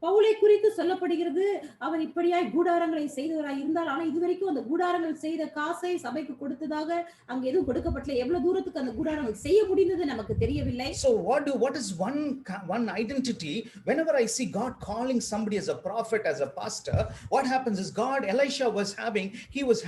பவுலை குறித்து சொல்லப்படுகிறது, அவர் இப்படியாய் கூடாரங்களை செய்தவராய் இருந்தார். ஆனா இதுவரைக்கும் அந்த கூடாரங்கள் செய்த காசை சபைக்கு கொடுத்ததாக அங்க எதுவும் கொடுக்கப்படல. எவ்வளவு தூரத்துக்கு அந்த கூடாரங்கள் செய்ய முடிந்தது நமக்கு தெரியவில்லை. So what is one identity? Whenever I see God calling somebody as a prophet, as a pastor, what happens is, Elisha was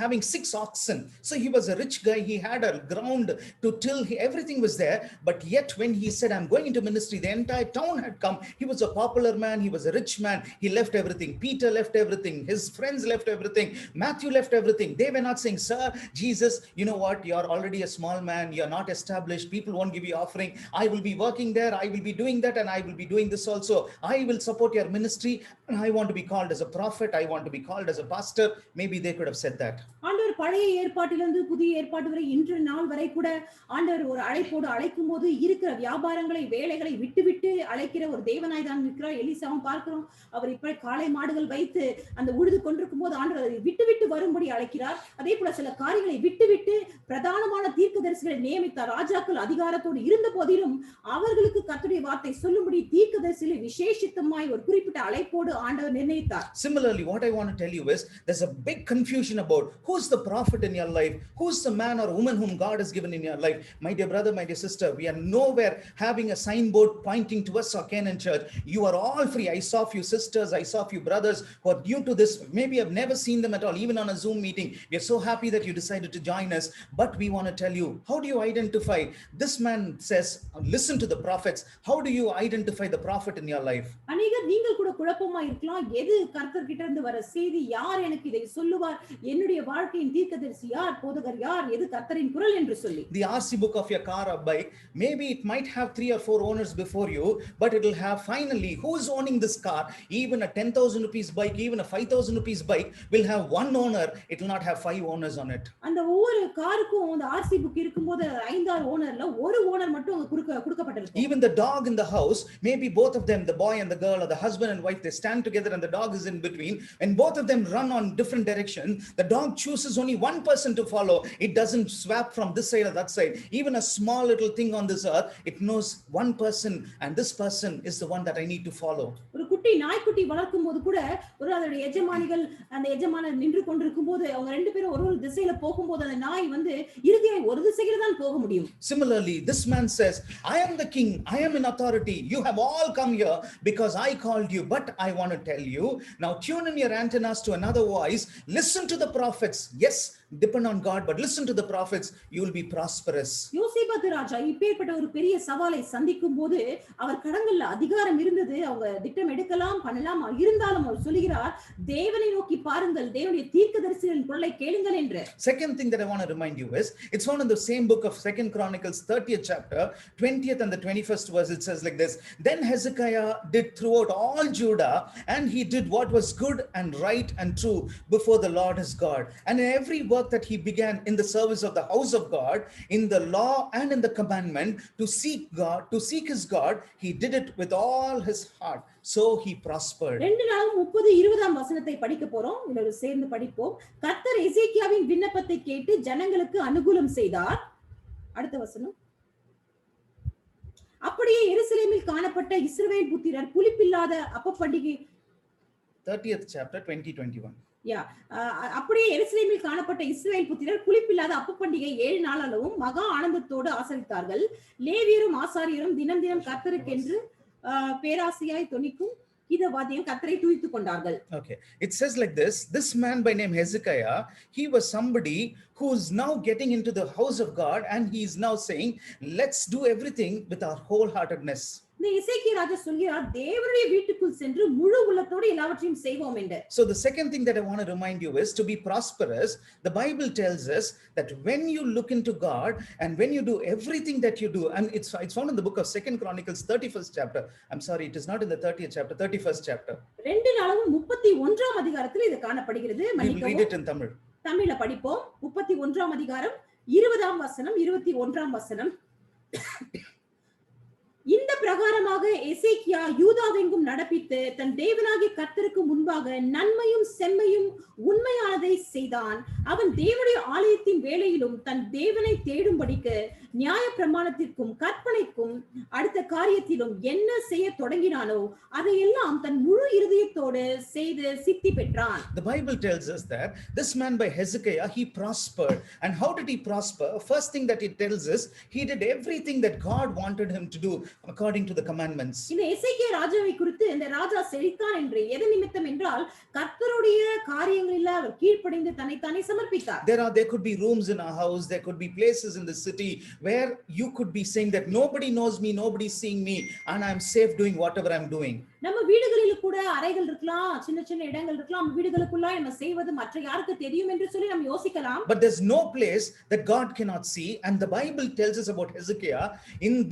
having 6 oxen. So he was a rich guy. He had a ground to till. Everything was there. But yet when he said, I'm going into ministry, the entire town had come. He was a popular man. He was a rich man. He left everything. Peter left everything. His friends left everything. Matthew left everything. They were not saying, sir, Jesus, you know what? You're already a small man. You're not established. People won't give you offering. I will be working there. I will be doing that. And I will be doing this also. I will support your ministry. And I want to be called as a prophet. I want to be called as a pastor. Maybe they could have said that. ஆண்டவர் பழைய ஏற்பாட்டிலிருந்து புதிய ஏற்பாட்டு வரை இன்று நாள் வரை கூட ஆண்டவர் ஒரு அழைப்போடு அழைக்கும் போது இருக்கிற வியாபாரங்களை, வேலைகளை விட்டு அழைக்கிற ஒரு தேவனாய் தான் இருக்கிறார். எலிசாவும் பார்க்கிறோம், அவர் இப்ப காளை மாடுகள் வைத்து அந்த உழுது கொண்டிருக்கும் போது ஆண்டவர் அதை விட்டு வரும்படி அழைக்கிறார். அதே போல சில காரியங்களை விட்டு பிரதானமான தீர்க்கதரிசிகளை நியமித்தார். ராஜாக்கள் அதிகாரத்தோடு இருந்த போதிலும் அவர்களுக்கு கர்த்தருடைய வார்த்தை சொல்லும்படி தீர்க்கதரிசிகளை விசேஷித்தமாய் ஒரு குறிப்பிட்ட அழைப்போடு ஆண்டவர் நிர்ணயித்தார். Similarly, what I want to tell you is, there's a big confusion about who's the prophet in your life, who's the man or woman whom God has given in your life. My dear brother, my dear sister, we are nowhere having a signboard pointing to us or Canaan Church. You are all free. I saw saw few sisters, I saw few brothers who are new to this. Maybe I've never seen them at all, even on a Zoom meeting. We are so happy that you decided to join us. But we want to tell you, how do you identify? This man says, listen to the prophets. How do you identify the prophet in your life? அநேகர் நீங்கள் கூட குழப்பமா இருக்கலாம். எது கர்த்தர்கிட்ட இருந்து வர செய்தி? யார் எனக்கு இதை சொல்லுவார்? என்னுடைய வாழ்க்கையின் தீர்க்கதரிசி யார்? போதகர் யார்? எது கர்த்தரின் குரல் என்று சொல்லி. The RC book of your car or bike, maybe it might have 3 or 4 owners before you, but it will have finally who is owning this car. Even a 10,000 rupees bike, even a 5,000 rupees bike will have one owner. It will not have 5 owners on it. அந்த ஒவ்வொரு காருக்கும் அந்த RC book இருக்கும்போது 5-6 ஓனர்ல ஒரு owner மட்டும் கொடுக்கப்பட்டிருக்கும். Even the dog in the house, maybe both of them, the boy and the girl or the husband and wife, they stand together and the dog is in between, and both of them run on different directions. The dog chooses only one person to follow. It doesn't swap from this side or that side. Even a small little thing on this earth, it knows one person, and this person is the one that I need to follow. ஒரு குட்டி நாய்க்குட்டி வளர்க்கும் போது கூட ஒரு அதோட எஜமானிகள் அந்த எஜமானர் நின்று கொண்டிருக்கும் போது அவங்க ரெண்டு பேரும் ஒரு திசையில போகும்போது அந்த நாய் வந்து இறுதியாய் ஒரு திசையில தான் போக முடியும். Similarly, this man says, I am the king, I am in authority. You have all come here because I called you, but I want to tell you, now tune in your antennas to another voice. Listen to the prophets. Yes, depend on God, but listen to the prophets. You will be prosperous. யோசேபாத் ராஜா இப்பேற்பட்ட ஒரு பெரிய சவாலை சந்திக்கும் போது அவர் கடங்கள்ல அதிகாரம் இருந்தது. அவங்க திட்டம் எடுக்கலாம் பண்ணலாம். இருந்தாலும் அவர் சொல்கிறார், தேவனை நோக்கி பாருங்கள், தேவனுடைய தீர்க்கதரிசிகளின் குரலை கேளுங்கள் என்று. Second thing that I want to remind you is, it's found in the same book of 2 Chronicles 30th chapter 20th and the 21st verse. It says like this: then Hezekiah did throughout all Judah, and he did what was good and right and true before the Lord his God, and in every work that he began in the service of the house of God, in the law and in the commandment, to seek God, to seek his God, he did it with all his heart, so he prospered. 2 வசனத்தை படிக்க போறோம். இதோட சேர்ந்து படிப்போம். கர்த்தர் எசேக்கியாவின் விண்ணப்பத்தை கேட்டு ஜனங்களுக்கு அனுகூலம் செய்தார். அடுத்த வசனம். அப்படியே எருசலேமில் காணப்பட்ட இஸ்ரவேல் புத்திரர் புளிப்பில்லாத அப்ப பண்டிகை 30th chapter 2021. அப்படியே எருசலேமில் காணப்பட்ட இஸ்ரவேல் புத்திரர் புளிப்பில்லாத அப்ப பண்டிகை 7 நாள் அளவும் மகா ஆனந்தத்தோடு ஆசரித்தார்கள். லேவியரும் ஆசாரியரும் தினம் தினம் கர்த்தருக்கென்று பேராசையாய் தொனிக்கும் கீதவாத்தியம் கர்த்தரை துதித்துக் கொண்டார்கள். Okay, it says like this man by name Hezekiah, he was somebody who is now getting into the house of God, and he is now saying, let's do everything with our wholeheartedness. இந்த எசேக்கியா ராஜா சொல்கிறார், தேவனுடைய வீட்டுக்குள் சென்று முழு உள்ளத்தோடு எல்லாவற்றையும் செய்வோம் என்று. So the second thing that I want to remind you is, to be prosperous, the Bible tells us that when you look into God and when you do everything that you do, and it's found in the book of 2 Chronicles 31st chapter. I'm sorry, it is not in the 30th chapter, 31st chapter. 2 நாளும் 31ஆம் அதிகாரத்தில் இது காணப்படுகிறது. We will read it in Tamil. தமிழ்ல படிப்போம். 31ஆம் அதிகாரம் 20ஆம் வசனம் 21ஆம் வசனம். இந்த பிரகாரமாக எசேக்கியா யூதாவெங்கும் நடப்பித்து தன் தேவனாகிய கர்த்தருக்கு முன்பாக நன்மையும் செம்மையும் உண்மையானதை செய்தான். அவன் தேவனுடைய ஆலயத்தின் வேளையிலும் தன் தேவனை தேடும்படிக்கு நியாய பிரமாணத்திற்கும் கற்பனைக்கும் அடுத்த காரியத்திலும் என்ன செய்ய தொடங்கினானோ அதையெல்லாம் தன் முழு இருதயத்தோடு செய்து சித்தி பெற்றான். The Bible tells us that this man by Hezekiah, he prospered. And how did he prosper? First thing that it tells us, he did everything that God wanted him to do according to the commandments. இந்த எசேக்கியா ராஜாவை குறித்து இந்த ராஜா செழித்தான் என்று எது நிமித்தம் என்றால் கர்த்தருடைய காரியங்களில் அவர் கீழ்ப்படிந்து தன்னைத்தானே சமர்ப்பித்தார். There could be rooms in our house, there could be places in the city where you could be saying that nobody knows me, nobody is seeing me, and I'm safe doing whatever I'm doing. நம்ம வீடுகளில் கூட அறைகள் இருக்கலாம், சின்ன சின்ன இடங்கள் இருக்கலாம். வீடுகளுக்குள்ள நம்ம செய்வது மற்ற யாருக்கு தெரியும் என்று சொல்லி நம்ம யோசிக்கலாம். But there's no place that God cannot see, and the Bible tells us about Hezekiah,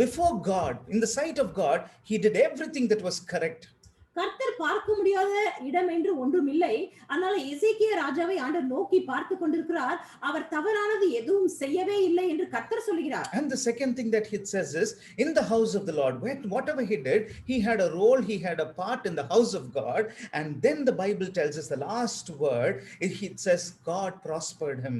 before God, in the sight of God, he did everything that was correct. கர்த்தர் பார்க்க முடியாத இடம் என்று ஒன்றும் இல்லை. அதனால எசேக்கியா ராஜாவை ஆண்டவர் நோக்கி பார்த்து கொண்டிருக்கிறார். அவர் தவறானது எதுவும் செய்யவே இல்லை என்று கர்த்தர் சொல்கிறார். And the second thing that he says is, in the house of the Lord, whatever he did, he had a role, he had a part in the house of God. And then the Bible tells us the last word, it says God prospered him.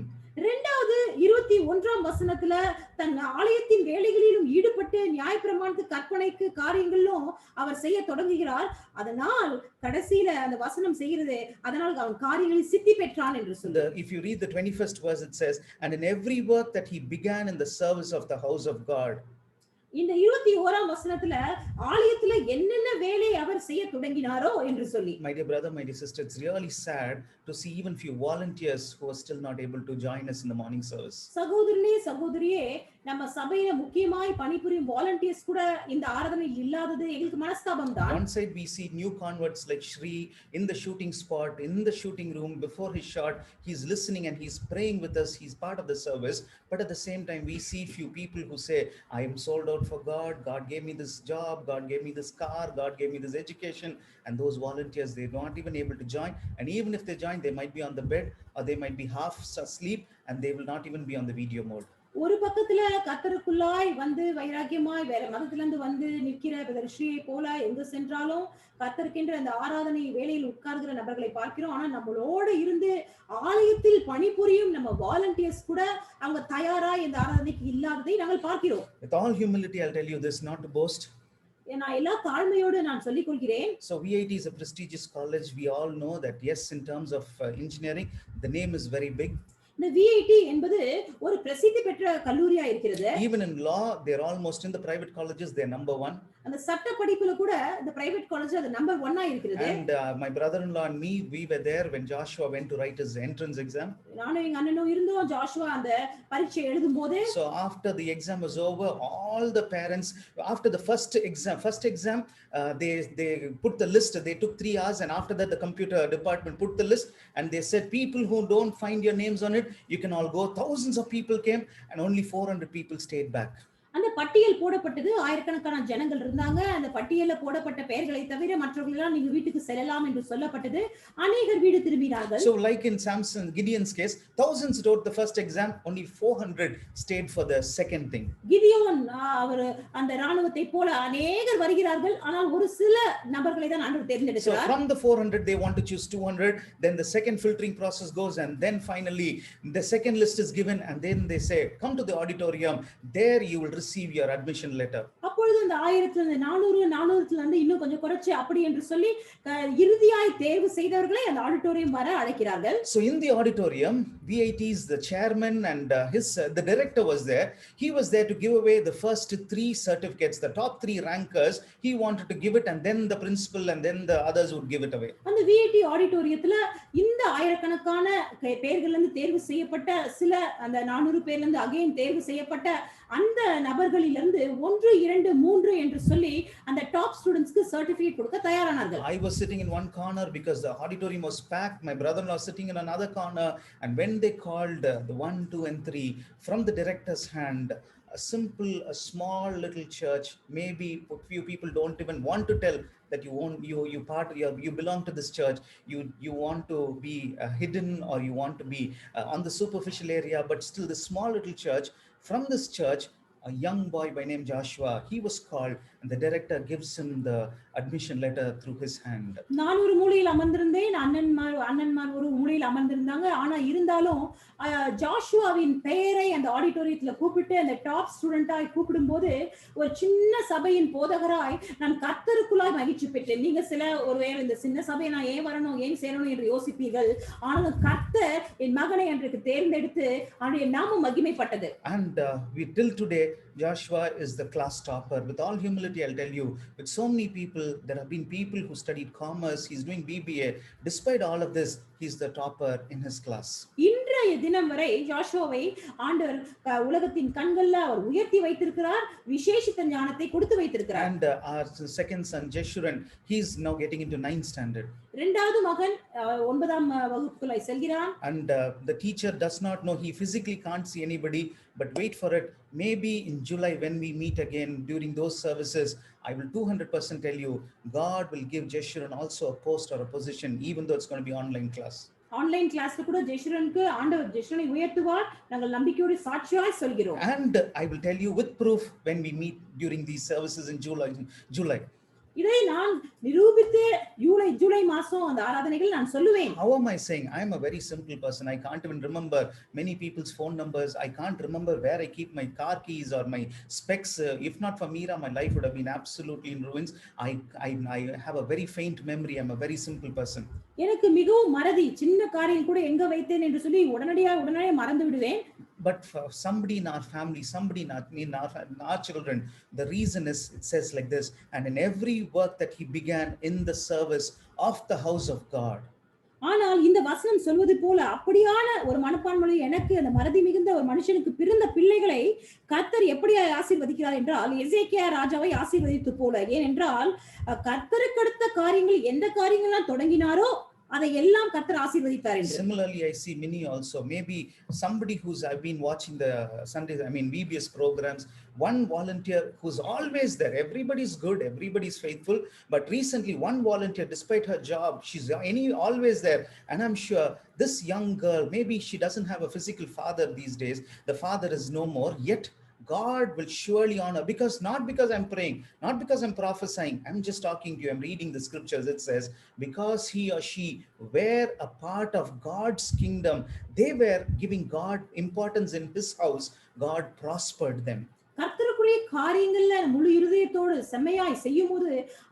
21ஆம் வசனத்துல தன் ஆலயத்தின் வேலைகளிலும் ஈடுபட்டு நியாயப்பிரமாணத்து கற்பனைக்கு காரியங்களிலும் அவர் செய்ய தொடங்குகிறார். அதனால் கடைசியில அந்த வசனம் செய்கிறது, அதனால் அவன் காரியங்களில் சித்தி பெற்றான் என்று சொல்லுது. If you read the 21st verse, it says, and in every work that he began in the service of the house of God. இந்த 21ஆம் வசனத்துல ஆலயத்துல என்னென்ன வேலை அவர் செய்ய தொடங்கினாரோ என்று சொல்லி. My dear brother, my dear sister, it's really sad to see even few volunteers who are still not able to join us in the morning service. சகோதரனே சகோதரியே, நம்ம சபையில முக்கியமாய் பணிபுரியும் வாலண்டியர்ஸ் கூட இந்த ஆராதனையில் இல்லாதது எங்களுக்கு மனஸ்தாபம் தான். One side we see new converts like Shri in the shooting spot, in the shooting room before his shot, he's listening and he's praying with us, he's part of the service. But at the same time we see few people who say, I am sold out for God, God gave me this job, God gave me this car, God gave me this education, and those volunteers, they're not even able to join. And even if they join, they might be on the bed or they might be half asleep and they will not even be on the video mode. ஒரு பக்கத்துல கர்த்தருக்குள்ளாய் வந்து வைராக்கியமாய் வேற மதத்துல இருந்து வந்து நிற்கிற ரிஷியை போல எங்க சென்றாலும் கர்த்தருக்கென்ற அந்த ஆராதனை வேலையில் உட்கார்கிற நபர்களை பார்க்கிறோம். ஆனா நம்மளோட இருந்து ஆலயத்தில் பணிபுரியும் நம்ம வாலண்டியர்ஸ் கூட அவங்க தயாரா இந்த ஆராதனைக்கு இல்லாததை நாங்கள் பார்க்கிறோம். With all humility, I'll tell you this, not to boast. நான் எல்லா தாழ்மையோடு நான் சொல்லிக் கொள்கிறேன். So VIT is a prestigious college. We all know that, yes, in terms of engineering, the name is very big. இந்த VIT என்பது ஒரு பிரசித்தி பெற்ற கல்லூரியா இருக்கிறது. Even in law, they're almost in the private colleges, they're number one. அந்த சட்ட படிப்புல கூட இந்த பிரைவேட் காலேஜ் அது நம்பர் 1 இருக்கிறது. And my brother-in-law and me, we were there when Joshua went to write his entrance exam. நானும் எங்க அண்ணனும் இருந்தோம் ஜாஷுவா அந்த பரீட்சை எழுதும்போது. So after the exam was over, all the parents, after the first exam, they put the list. They took 3 hours, and after that the computer department put the list and they said, people who don't find your names on it, you can all go. Thousands of people came and only 400 people stayed back. அந்த பட்டியல் போடப்பட்டது, ஆயிரக்கணக்கான ஜனங்கள் இருந்தாங்க. அந்த பட்டியல்ல போடப்பட்ட பெயர்களை தவிர மற்றவர்கள் எல்லாம் நீங்க வீட்டுக்கு செல்லலாம் என்று சொல்லப்பட்டது. அநேகர் வீடு திரும்பினார்கள். So like in Gideon's case, thousands wrote the first exam, only 400 stayed for the second thing. Gideon அவர் அந்த ராணுவத்தை போல அநேகர் வருகிறார்கள், ஆனால் ஒரு சில நபர்களை தான் ஆண்டவர் தேர்ந்தெடுக்கிறார். So from the 400 they want to choose 200, then the second filtering process goes, and then finally the second list is given, and then they say, come to the auditorium, there you will receive your admission letter. அப்பொழுது அந்த 400 இருந்து இன்னும் கொஞ்சம் குறைச்சு அப்படி என்று சொல்லி இறுதியாய் தேர்வு செய்தவர்களை அந்த ஆடிட்டோரியம் வர அழைக்கிறார்கள். So in the auditorium, VIT's the chairman and the director was there. He was there to give away the first 3 certificates, the top 3 rankers. He wanted to give it, and then the principal and then the others would give it away. அந்த VIT ஆடிட்டோரியத்துல இந்த ஆயிரக்கணக்கான பேர்கள்ல இருந்து தேர்வு செய்யப்பட்ட சில அந்த 400 பேர்ல இருந்து அகைன் தேர்வு செய்யப்பட்ட அந்த நபர்களிலிருந்து 1 2 3 என்று சொல்லி அந்த டாப் ஸ்டூடண்ட்ஸ்க்கு சர்டிபிகேட் கொடுக்க தயாரானார்கள். I was sitting in one corner because the auditorium was packed. My brother-in-law sitting in another corner, and when they called the 1, 2 and 3 from the director's hand, a small little church, maybe a few people don't even want to tell that you belong to this church, you want to be hidden, or you want to be on the superficial area, but still the small little church. From this church, a young boy by name Joshua, he was called, and the director gives him the admission letter through his hand. நான் ஒரு மூலையில் அமர்ந்திருந்தேன், அண்ணன்மார் ஒரு மூலையில் அமர்ந்திருந்தாங்க. ஆனா இருந்தாலும் ஜாஷுவாவின் பெயரை அந்த ஆடிட்டோரியத்துல கூப்பிட்டு அந்த டாப் ஸ்டூடெண்டாய் கூப்பிடும்போது ஒரு சின்ன சபையின் போதகராய் நான் கர்த்தருக்குள்ளாய் மகிழ்ச்சி பெற்றேன். நீங்க ஒருவேளை இந்த சின்ன சபையை நான் ஏன் வரணும், ஏன் சேரணும் என்று யோசிப்பீர்கள். ஆனாலும் கர்த்தர் என் மகனை அன்றைக்கு தேர்ந்தெடுத்து அவருடைய நாமம் மகிமைப்பட்டது. And till today, Joshua is the class topper. With all humility, I'll tell you, with so many people, there have been people who studied commerce, he's doing BBA. Despite all of this, he's the topper in his class. இன்றைய தினம் வரை ஜாஷுவாவை ஆண்டவர் உலகத்தின் கண்கள்ல அவர் உயர்த்தி வைத்திருக்கிறார், விசேஷித்த ஞானத்தை கொடுத்து வைத்திருக்கிறார். And our second son Jeshurun, he's now getting into 9th standard. இரண்டாவது மகன் 9ஆம் வகுப்புக்குள்ள செல்கிறான். And the teacher does not know, he physically can't see anybody, but wait for it, maybe in July when we meet again during those services, I will 200% tell you, God will give Jeshurun also a post or a position, even though it's going to be online class. Online கிளாஸ்ல கூட ஜெஷுரனுக்கு ஆண்டவர் ஜெஷுரனை உயர்த்துவார், நாங்கள் நம்பிக்கையோடு சாட்சியாய் சொல்கிறோம். And I will tell you with proof when we meet during these services in July. இதை நான் நிரூபித்து ஜூலை மாசம் அந்த ஆராதனைகள் நான் சொல்லுவேன். How am I saying? I am a very simple person. I can't even remember many people's phone numbers. I can't remember where I keep my car keys or my specs. If not for Meera, my life would have been absolutely in ruins. I have a very faint memory. I'm a very simple person. எனக்கு மிகவும் மறதி, சின்ன காரியம் கூட எங்க வைத்தேன் என்று சொல்லி உடனடியாக மறந்து விடுவேன். but for somebody in our family, somebody in our children, the reason is, it says like this, and in every work that he began in the service of the house of God. ஆனால் இந்த வசனம் சொல்வது போல அப்படியான ஒரு மனப்பான்மை எனக்கு அந்த மறதி மிகுந்த ஒரு மனுஷனுக்கு பிறந்த பிள்ளைகளை கர்த்தர் எப்படி ஆசீர்வதிக்கிறார் என்றால் எசேக்கியா ராஜாவை ஆசீர்வதித்து போல. ஏனென்றால் கர்த்தருக்கு அடுத்த காரியங்கள் எந்த காரியங்கள்லாம் தொடங்கினாரோ அதை எல்லாம் கர்த்தர் ஆசீர்வதித்தார் என்று. Similarly, I see many also, maybe somebody who's, I've been watching the Sundays, VBS programs, one volunteer who's always there, everybody's good, everybody's faithful, but recently one volunteer, despite her job, she's always there, and I'm sure this young girl, maybe she doesn't have a physical father these days, the father is no more, yet God will surely honor, because not because I'm praying, not because I'm prophesying, I'm just talking to you, I'm reading the scriptures. It says, because he or she were a part of God's kingdom, they were giving God importance in his house, God prospered them. கர்த்தருக்குரிய காரியங்கள்ல முழு இருதயத்தோடு செம்மையாய் செய்யும் போது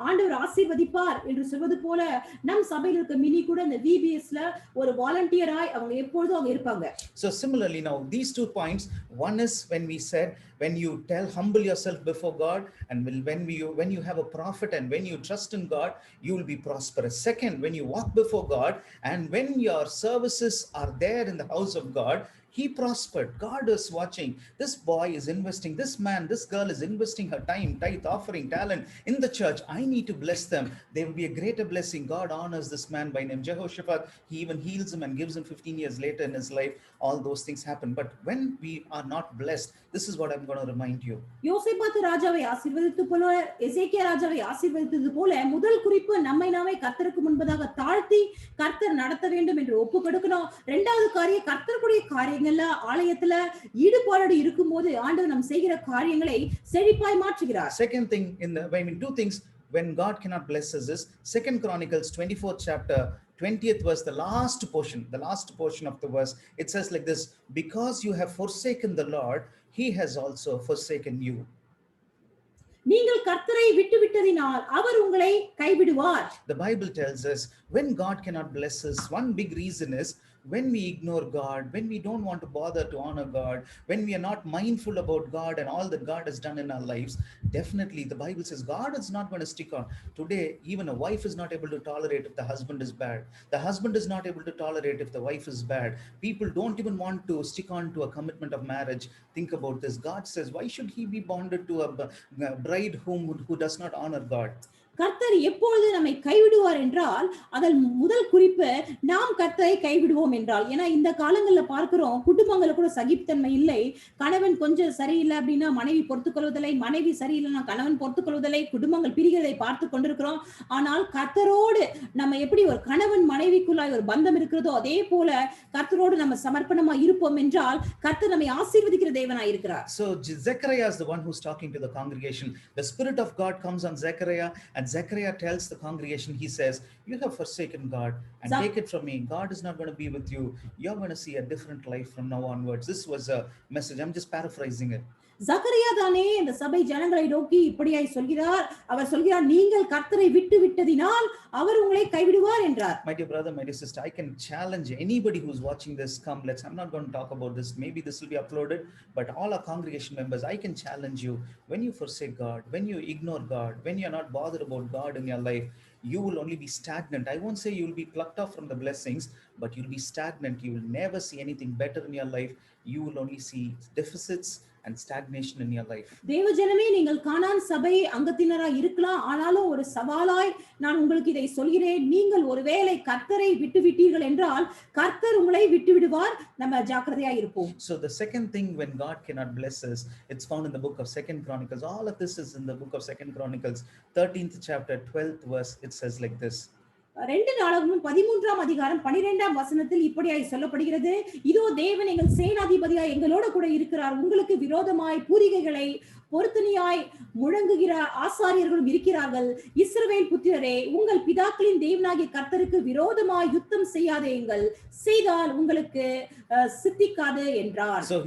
ஆண்டவர் ஆசீர்வதிப்பார் என்று சொல்வது போல நம் சபையில் இருக்க மினி கூட இந்த விபிஎஸ்ல ஒரு வாலண்டியராய் அவங்க எப்பொழுதும் அவங்க இருப்பாங்க. So similarly, now these 2 points, one is when we said, when you humble yourself before God, and when you have a prophet and when you trust in God, you will be prosperous. Second, when you walk before God and when your services are there in the house of God, he prospered. God is watching. This boy is investing, this man, this girl is investing her time, tithe, offering, talent in the church. I need to bless them. There will be a greater blessing. God honors this man by name Jehoshaphat. He even heals him and gives him 15 years later in his life. All those things happen. But when we are not blessed, this is what I'm going to remind you. யோசேபாத் ராஜாவை ஆசீர்வதித்து போல எசேக்கியா ராஜாவை ஆசீர்வதித்தது போல முதல் குறிப்பு நம்மை நாமே கர்த்தருக்கு முன்பதாக தாழ்த்தி கர்த்தர் நடத்த வேண்டும் என்று ஒப்பு கொடுக்கணும். இரண்டாவது காரியம் கர்த்தருடைய காரியங்கள்ல ஆலயத்துல ஈடுபாடு இருக்கும்போது ஆண்டவர் நாம் செய்கிற காரியங்களை செழிப்பாய் மாற்றுகிறார். Second thing, two things when God cannot bless us is 2 Chronicles 24th chapter 20th verse, the last portion of the verse. It says like this, because you have forsaken the Lord, he has also forsaken you. நீங்கள் கர்த்தரை விட்டுவிட்டதினால் அவர் உங்களை கைவிடுவார். The Bible tells us when God cannot bless us, one big reason is when we ignore God, when we don't want to bother to honor God, when we are not mindful about God and all that God has done in our lives. Definitely the Bible says God is not going to stick on. Today even a wife is not able to tolerate if the husband is bad. The husband is not able to tolerate if the wife is bad. People don't even want to stick on to a commitment of marriage. Think about this. God says, why should he be bonded to a bride who does not honor God? கர்த்தர் எப்பொழுது நம்மை கைவிடுவார் என்றால் அதில் முதல் குறிப்பு நாம் கர்த்தரை கைவிடுவோம் என்றால். ஏன்னா இந்த காலங்கள்ல பார்க்கிறோம் குடும்பங்கள்ல கூட சகிப்புத்தன்மை இல்லை. கணவன் கொஞ்சம் சரியில்லை அப்படின்னா மனைவி பொறுத்துக்கொள்வதில்லை, மனைவி சரியில்லைன்னா கணவன் பொறுத்துக்கொள்வதில்லை, குடும்பங்கள் பிரிகிறதை பார்த்து கொண்டிருக்கிறோம். ஆனால் கர்த்தரோடு நம்ம எப்படி ஒரு கணவன் மனைவிக்குள்ளாய் ஒரு பந்தம் இருக்கிறதோ அதே போல கர்த்தரோடு நம்ம சமர்ப்பணமா இருப்போம் என்றால் கர்த்தர் நம்மை ஆசீர்வதிக்கிற தேவனாய் இருக்கிறார். So Zechariah is the one who's talking to the congregation. The Spirit of God comes on Zechariah, and Zechariah tells the congregation, he says, you have forsaken God, and take it from me, God is not going to be with you. You're going to see a different life from now onwards. This was a message. I'm just paraphrasing it. Zakariya தானே இந்த சபை ஜனங்களை நோக்கி இப்படியாய் சொல்கிறார். அவர் சொல்கிறார், நீங்கள் கர்த்தரை விட்டு விட்டதினால் அவர் உங்களை கைவிடுவார் என்றார். My dear brother, my dear sister, I can challenge anybody who's watching this. Come, I'm not going to talk about this. Maybe this will be uploaded, but all our congregation members, I can challenge you. When you forsake God, when you ignore God, when you're not bothered about God in your life, you will only be stagnant. I won't say you will be plucked off from the blessings, but you'll be stagnant. You will never see anything better in your life. You will only see deficits and stagnation in your life. தேவஜனமே, நீங்கள் கானான் சபை அங்கத்தினராய் இருக்கலாம். ஆனாலும் ஒரு சவாலாய் நான் உங்களுக்கு இதை சொல்கிறேன். நீங்கள் ஒருவேளை கர்த்தரை விட்டு விட்டீர்கள் என்றால் கர்த்தர் உங்களை விட்டு விடுவார். நம்ம ஜாக்கிரதையாய் இருப்போம். So the second thing when God cannot bless us, it's found in the book of 2 Chronicles. All of this is in the book of 2 Chronicles 13th chapter 12th verse. It says like this. 2 நாளாகமம் 13ஆம் அதிகாரம் 12ஆம் வசனத்தில் இப்படியாய் சொல்லப்படுகிறது, இதோ தேவன் எங்கள் சேனாதிபதியாய் எங்களோட கூட இருக்கிறார். உங்களுக்கு விரோதமாய் பூரிகைகளை பொருத்தனையாய் முழங்குகிற ஆசாரியர்களும் இருக்கிறார்கள். இஸ்ரவேல் புத்திரரே, உங்கள் பிதாக்களின் தேவனாகிய கர்த்தருக்கு விரோதமாய் யுத்தம் செய்யாதேங்கள், செய்தால் உங்களுக்கு சித்திக்காது என்றார். So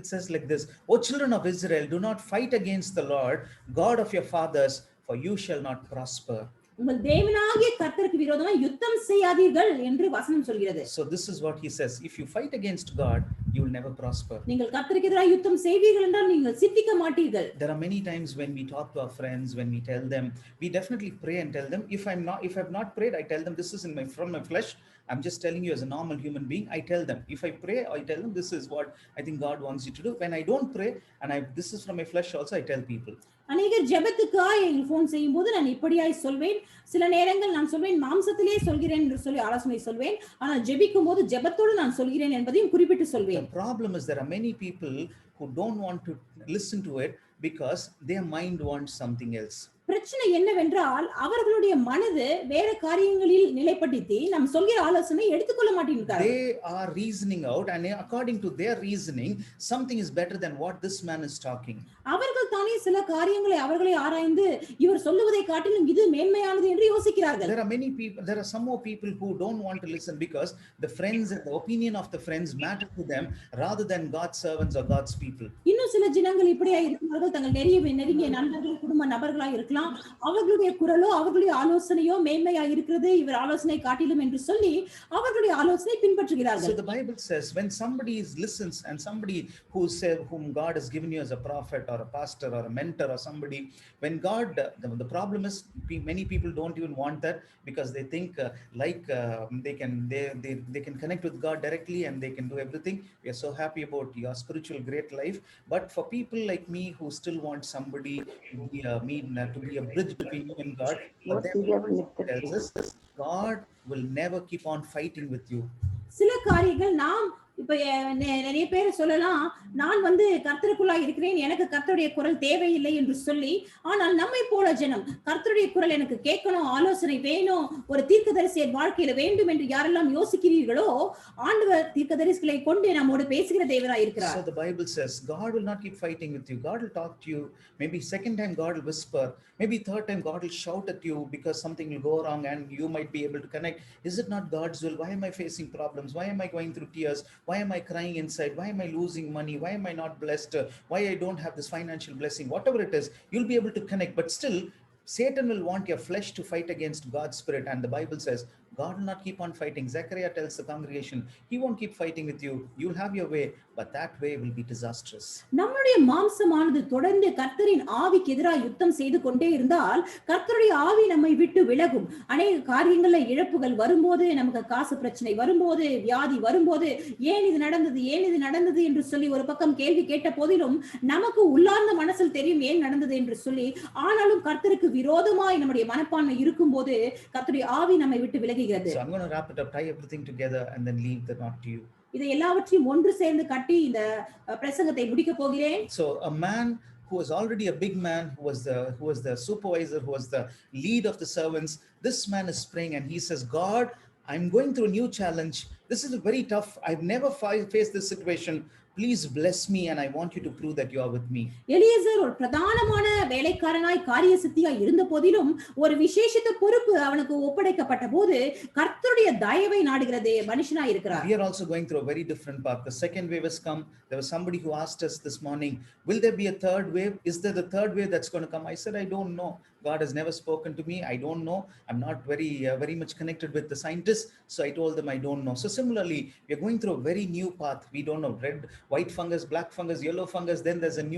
it says like this, O children of Israel, do not fight against the Lord God of your fathers, for you shall not prosper. உங்கள் தேவனாகிய கர்த்தருக்கு விரோதமாய் யுத்தம் செய்யாதீர்கள் என்று வசனம் சொல்கிறது. So this is what he says. If you fight against God, you will never prosper. நீங்கள் கர்த்தருக்கு எதிராக யுத்தம் செய்வீர்கள் என்றால் நீங்கள் சித்திக்க மாட்டீர்கள். There are many times when we talk to our friends, when we tell them, we definitely pray and tell them. If I've not prayed, I tell them this is from my flesh. I'm just telling you as a normal human being. I tell them. If I pray, I tell them this is what I think God wants you to do. When I don't pray and this is from my flesh also, I tell people. அநேகர் ஜெபத்துக்காய் எனக்கு phone செய்யும் போது நான் இப்படியாய் சொல்வேன். சில நேரங்கள் நான் சொல்வேன் மாம்சத்திலே சொல்கிறேன் என்று சொல்லி ஆலோசனை சொல்வேன். ஆனால் ஜெபிக்கும் போது ஜெபத்தோடு நான் சொல்கிறேன் என்பதையும் குறிப்பிட்டு சொல்வேன். The problem is there are many people who don't want to listen to it because their mind wants something else. பிரச்சனை என்னவென்றால் அவர்களுடைய மனது வேற காரியங்களில் நிலைப்பட்டு நாம் சொல்கிற ஆலோசனை எடுத்துக்கொள்ள மாட்டேங்கிறார்கள். They are reasoning out and according to their reasoning something is better than what this man is talking. அவர்கள் தானே சில காரியங்களை அவர்களை ஆராய்ந்து இவர் சொல்லுவதை காட்டிலும் இது மேன்மையானது என்று யோசிக்கிறார்கள். There are some more people who don't want to listen because the friends and the opinion of the friends matter to them rather than God's servants or God's people. இன்னும் சில ஜனங்கள் இப்படியா இருக்கிறார்கள், தங்கள் நெருங்கிய நண்பர்கள் குடும்ப நபர்களா இருக்கலாம், அவர்களுடைய குரலோ அவர்களுடைய ஆலோசனையோ மேன்மையா இருக்கிறது இவர் ஆலோசனை காட்டிலும் என்று சொல்லி அவர்களுடைய ஆலோசனை பின்பற்றுகிறார்கள். So the Bible says when somebody listens and somebody whom God has given you as a prophet or a pastor or a mentor or somebody, when God the problem is many people don't even want that because they think they can connect with God directly and they can do everything. We are so happy about your spiritual great life, but for people like me who still want somebody to be a bridge between you and God, for them tells us God will never keep on fighting with you. சில காரியங்கள் நாம் இப்ப நிறைய பேர் சொல்லலாம், நான் கர்த்தருக்குள்ளா இருக்கிறேன், எனக்கு கர்த்தருடைய குரல் தேவையில்லை என்று சொல்லி, ஆனால் நம்மை போல ஜனம் கர்த்தருடைய குரல் எனக்கு கேட்கணும், ஆலோசனை வேணும், ஒரு தீர்க்கதரிசியை வாழ்க்கையில வேண்டும் என்று யாரெல்லாம் யோசிக்கிறீர்களோ ஆண்டவர் தீர்க்கதரிசிகளை கொண்டு நம்மோடு பேசுகிற தேவராய் இருக்கிறார். So the Bible says God will not keep fighting with you. God will talk to you. Maybe second time God will whisper, maybe third time God will shout at you because something will go wrong and you might be able to connect. Is it not God's will? Why am I facing problems? Why am I going through tears? Why am I crying inside? Why am I losing money? Why am I not blessed? Why I don't have this financial blessing? Whatever it is, you'll be able to connect. But still, Satan will want your flesh to fight against God's spirit. And the Bible says, God will not keep on fighting. Zechariah tells the congregation, he won't keep fighting with you. You'll have your way, but that way will be disastrous. நம்முடைய மாம்சமானது தொடர்ந்து கர்த்தரின் ஆவிக்கு எதிராக யுத்தம் செய்து கொண்டே இருந்தால் கர்த்தருடைய ஆவி நம்மை விட்டு விலகும். அநேக காரியங்கள்ல இழப்புகள் வரும்போது, நமக்கு காசு பிரச்சனை வரும்போது, வியாதி வரும்போது, ஏன் இது நடந்தது என்று சொல்லி ஒரு பக்கம் கேள்வி கேட்ட போதிலும் நமக்கு உள்ளார்ந்த மனசில் தெரியும் ஏன் நடந்தது என்று சொல்லி, ஆனாலும் கர்த்தருக்கு விரோதமாய் நம்முடைய மனப்பான்மை இருக்கும்போது கர்த்தருடைய ஆவி நம்மை விட்டு விலகுகிறது. So I'm going to wrap it up, tie everything together and then leave the knot to you. இதை எல்லாவற்றையும் ஒன்று சேர்ந்து கட்டி இந்த பிரசங்கத்தை முடிக்க போகிறேன். So a man who was already a big man, who was the supervisor, who was the lead of the servants, this man is praying and he says, God, I'm going through a new challenge. This is very tough. I've never faced this situation. Please bless me and I want you to prove that you are with me. Eliezer ஒரு பிரதானமான வேலைக்காரனாய் காரிய சித்தியாய் இருந்த போதிலும் ஒரு விசேஷித்த பொறுப்பு அவனுக்கு ஒப்படைக்கப்பட்ட போது கர்த்தருடைய தயவை நாடுகிறதே மனுஷனாய் இருக்கிறார். We are also going through a very different path. The second wave has come. There was somebody who asked us this morning, will there be a third wave? Is there the third wave that's going to come? I said, I don't know. God has never spoken to me. I don't know. I'm not very much connected with the scientists. So I told them I don't know. So similarly, we are going through a very new path. We don't know. Red, white fungus, black fungus, yellow fungus. Then there's a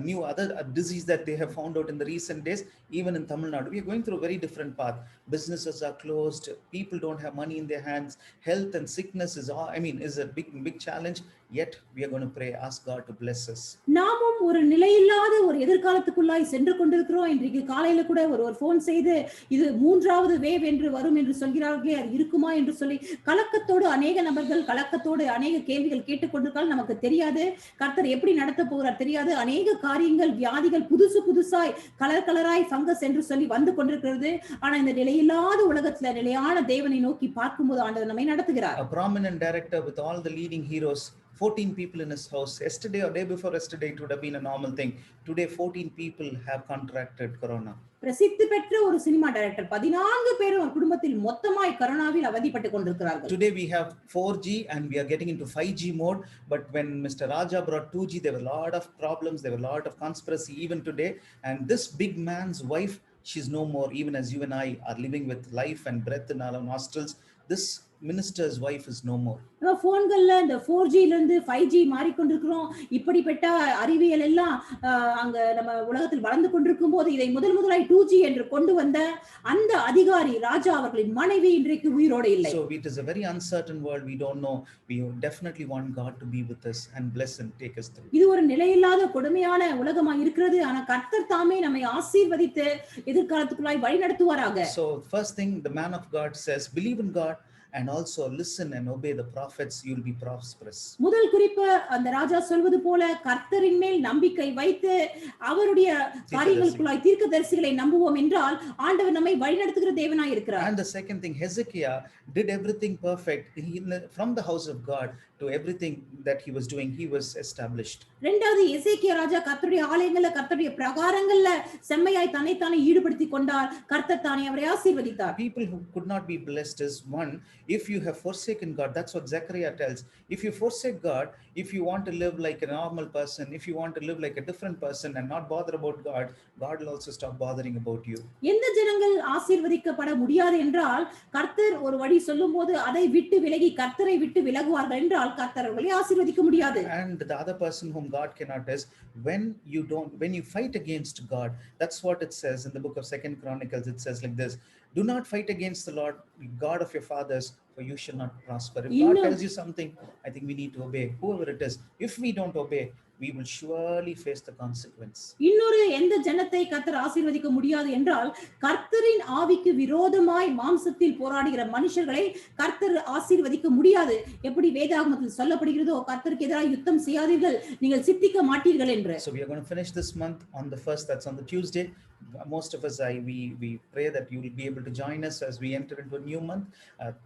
new other disease that they have found out in the recent days. Even in Tamil Nadu, we are going through a very different path. Businesses are closed. People don't have money in their hands. Health and sickness is a big challenge. Yet we are going to pray, ask God to bless us. நாமும் ஒரு நிலையில்லாத ஒரு எதிர்காலத்துக்குள்ளாய் சென்று கொண்டிருக்கிறோம். இன்றைக்கு காலையில கூட ஒரு போன் செய்து இது மூன்றாவது வேவ் என்று வரும் என்று சொல்கிறார்களே, அது இருக்குமா என்று சொல்லி கலக்கத்தோடு அநேக நபர்கள் கலக்கத்தோடு அநேக கேள்விகள் கேட்டுக்கொண்டிருக்கால். நமக்கு தெரியாது கர்த்தர் எப்படி நடத்த போகிறார் தெரியாது. அநேக காரியங்கள் வியாதிகள் புதுசாய் கலராய் ஃபங்கஸ் என்று சொல்லி வந்து கொண்டிருக்கிறது. ஆனா இந்த நிலையில்லாத உலகத்துல நிலையான தேவனை நோக்கி பார்க்கும்போது ஆண்டவர் நம்மை நடத்துகிறார். A prominent director with all the leading heroes, 14 people in his house. Yesterday or day before yesterday, it would have been a normal thing. Today, 14 people have contracted corona. பிரசித்தி பெற்ற ஒரு சினிமா டைரக்டர் 14 பேர் ஒரு குடும்பத்தில் மொத்தமாய் கரோனாவில் அவதிப்பட்டு கொண்டிருக்கிறார்கள். Today we have 4G and we are getting into 5G mode. But when Mr. Raja brought 2G, there were a lot of problems. There were a lot of conspiracy even today. And this big man's wife, She's no more. Even as you and I are living with life and breath in our nostrils, this minister's wife is no more. நம்ம போன்கள்ல இந்த 4G ல இருந்து 5G மாறிக்கொண்டிருக்கிறோம். இப்படிப்பட்ட அறிவியல் எல்லாம் அங்க நம்ம உலகத்தில் வளர்ந்து கொண்டிருக்கும் போது இதை முதலாய் 2G என்று கொண்டு வந்த அந்த அதிகாரி ராஜா அவர்களின் மனைவி இன்றைக்கு உயிரோடு இல்லை. So it is a very uncertain world. We don't know. We definitely want God to be with us and bless and take us through. இது ஒரு நிலையில்லாத கொடுமையான உலகமா இருக்கிறது. ஆனா கர்த்தர் தாமே நம்மை ஆசீர்வதித்து எதிர்காலத்துக்குள்ளாய் வழி நடத்துவாராக. So first thing the man of God says, believe in God and also listen and obey the prophets, you will be prosperous. முதல் குறிப்பு அந்த ராஜா சொல்வது போல கர்த்தரின் மேல் நம்பிக்கை வைத்து அவருடைய காரியங்களுக்குள்ளாய் தீர்க்கதரிசிகளை நம்புவோம் என்றால் ஆண்டவர் நம்மை வழிநடத்துகிற தேவனாய் இருக்கிறார். And the second thing, Hezekiah did everything perfect. From the house of God to everything that he was doing, he was established. இரண்டாவது எசேக்கியா ராஜா கர்த்தருடைய ஆலயங்கள்ல கர்த்தருடைய பிரகாரங்கள்ல செம்மையாய் தன்னைத்தானே ஈடுபடுத்திக் கொண்டார். கர்த்தர் தானே அவரை ஆசீர்வதித்தார். People who could not be blessed is one, if you have forsaken God. That's what Zechariah tells. If you forsake God, if you want to live like a normal person, if you want to live like a different person and not bother about God, God will also stop bothering about you. எந்த ஜனங்கள் ஆசீர்வதிக்கப்பட முடியாது என்றால் கர்த்தர் ஒரு வழி சொல்லும்போது அதை விட்டு விலகி கர்த்தரை விட்டு விலகுவார்கள் என்றால் கர்த்தர் அவர்களை ஆசீர்வதிக்க முடியாது. And the other person whom God cannot is when you fight against God. That's what it says in the book of 2nd Chronicles. It says like this: do not fight against the Lord God of your fathers, for you shall not prosper. If God tells you something, I think we need to obey, whoever it is. If we don't obey, we will surely face the consequence. இன்னொரு எந்த ஜனத்தை கர்த்தர் ஆசீர்வதிக்க முடியாது என்றால் கர்த்தரின் ஆவிக்கு விரோதமாய் மாம்சத்தில் போராடுகிற மனுஷர்களை கர்த்தர் ஆசீர்வதிக்க முடியாது. எப்படி வேதாகமத்தில் சொல்லப்படுகிறதோ கர்த்தருக்கு எதிராக யுத்தம் செய்யாதீர்கள், நீங்கள் சித்திக்க மாட்டீர்கள் என்று. So we are going to finish this month on the 1st, that's on the Tuesday. Most of us, we pray that you will be able to join us as we enter into a new month.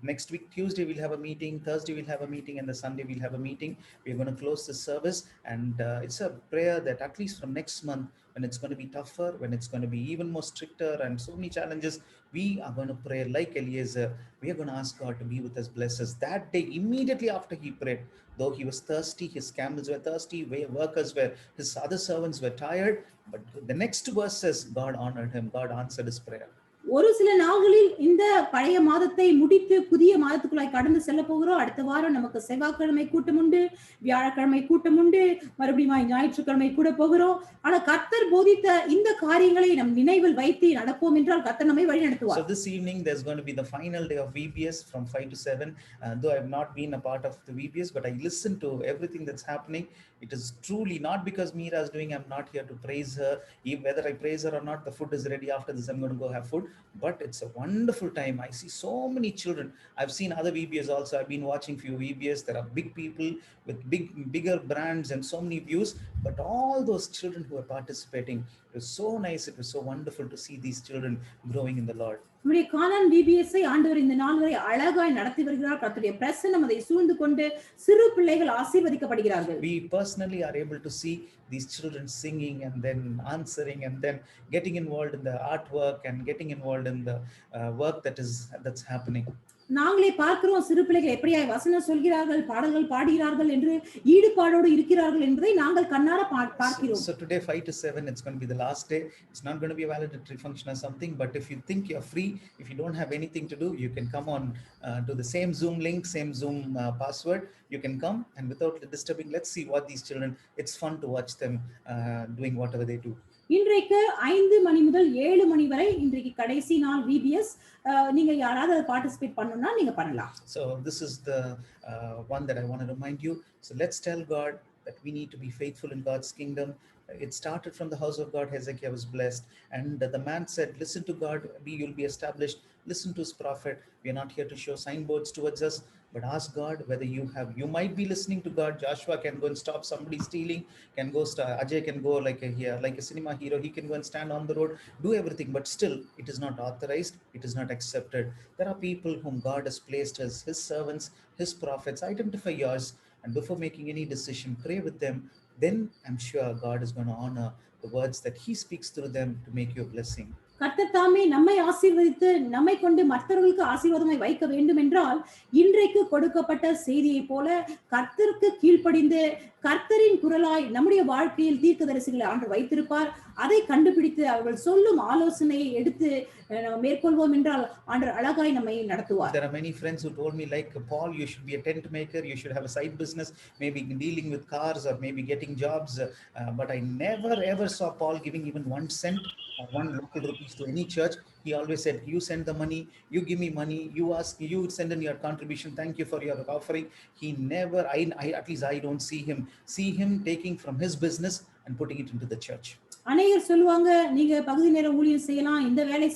Next week, Tuesday, we'll have a meeting. Thursday, we'll have a meeting. And the Sunday, we'll have a meeting. We're going to close this service. And it's a prayer that at least from next month, when it's going to be tougher, when it's going to be even more stricter and so many challenges, we are going to pray like Eliezer. We are going to ask God to be with us, bless us. That day, immediately after he prayed, though he was thirsty, his camels were thirsty, workers were, his other servants were tired. But the next verse says, God honored him, God answered his prayer. ஒரு சில நாட்களில் இந்த பழைய மாதத்தை முடித்து புதிய மாதத்துக்குள்ளாய் கடந்து செல்ல போகிறோம். அடுத்த வாரம் நமக்கு செவ்வாய்க்கிழமை கூட்டம் உண்டு, வியாழக்கிழமை கூட்டம் உண்டு, மறுபடியும் ஞாயிற்றுக்கிழமை கூட போகிறோம். ஆனா கர்த்தர் போதித்த இந்த காரியங்களை நம் நினைவில் வைத்து நடப்போம் என்றால் கர்த்தர் நம்மை வழி நடத்துவார். So this evening there's going to be the final day of VBS from 5 to 7. Though I have not been a part of the VBS, but I listen to everything that's happening. It is truly not because Meera is doing, I'm not here to praise her. Whether I praise her or not, the food is ready. After this, I'm going to go have food. But it's a wonderful time. I see so many children. I've seen other VBS also. I've been watching few VBS. There are big people with bigger brands and so many views. But all those children who are participating, it was so nice. It was so wonderful to see these children growing in the Lord. நம்முடைய கானான் VBS-ஐ ஆண்டவர் இந்த நாள் வரை அழகாய் நடத்தி வருகிறார். கர்த்தருடைய பிரசன்னம் அதை சூழ்ந்து கொண்டு சிறு பிள்ளைகள் ஆசீர்வதிக்கப்படுகிறார்கள். We personally are able to see these children singing and then answering and then getting involved in the artwork and getting involved in the work that's happening. நாங்களே பார்க்கிறோம் சிறு பிள்ளைகள் எப்படியாய் வசனம் சொல்கிறார்கள், பாடல்கள் பாடுகிறார்கள் என்று ஈடுபாடோடு இருக்கிறார்கள் என்பதை நாங்கள் கண்ணார பார்க்கிறோம். So today 5 to 7 it's going to be the last day. It's not going to be a valedictory function or something, but if you think you're free, if you don't have anything to do, you can come on to the same Zoom link, same Zoom password. You can come and without disturbing, let's see what these children, it's fun to watch them doing whatever they do. இன்றைக்கு 5 மணி முதல் 7 மணி வரை இன்றைக்கு கடைசி நாள் VBS. நீங்க யாராவது participate பண்ணனும்னா நீங்க பண்ணலாம். So this is the one that I want to remind you. So let's tell God that we need to be faithful in God's kingdom. It started from the house of God. Hezekiah was blessed, and the man said, listen to God, you'll be established. Listen to his prophet. We are not here to show signboards towards us, but ask God whether you might be listening to God. Joshua can go and stop somebody stealing, can go Ajay can go like a cinema hero, he can go and stand on the road, do everything, but still it is not authorized, it is not accepted. There are people whom God has placed as his servants, his prophets. Identify yours, and before making any decision, pray with them. Then I'm sure God is going to honor the words that he speaks through them to make you a blessing. கர்த்தர் தாமே நம்மை ஆசீர்வதித்து நம்மை கொண்டு மற்றவர்களுக்கு ஆசீர்வாதமாய் வைக்க வேண்டும் என்றால் இன்றைக்கு கொடுக்கப்பட்ட செய்தியை போல கர்த்தருக்கு கீழ்ப்படிந்து கர்த்தரின் குரலாய் நம்முடைய வாழ்க்கையில் தீர்க்கதரிசிகளை ஆண்டவர் வைத்திருப்பார். அதை கண்டுபிடித்து அவர்கள் சொல்லும் ஆலோசனையை எடுத்து மேற்கொள்வோம் என்றால் ஆண்டவர் அழகாய் நம்மை நடத்துவார். There are many friends who told me, like Paul, you should be a tent maker, you should have a side business, maybe dealing with cars or maybe getting jobs, but I never ever saw Paul giving even 1 cent or 1 local rupees to any church. He always said, you send the money, you give me money, you ask, you send in your contribution, thank you for your offering. He never, I at least I don't see him taking from his business and putting it into the church. அநேகர் சொல்லுவாங்க, நீங்க பகுதி நேர ஊழியம் செய்யலாம், இந்த வேலை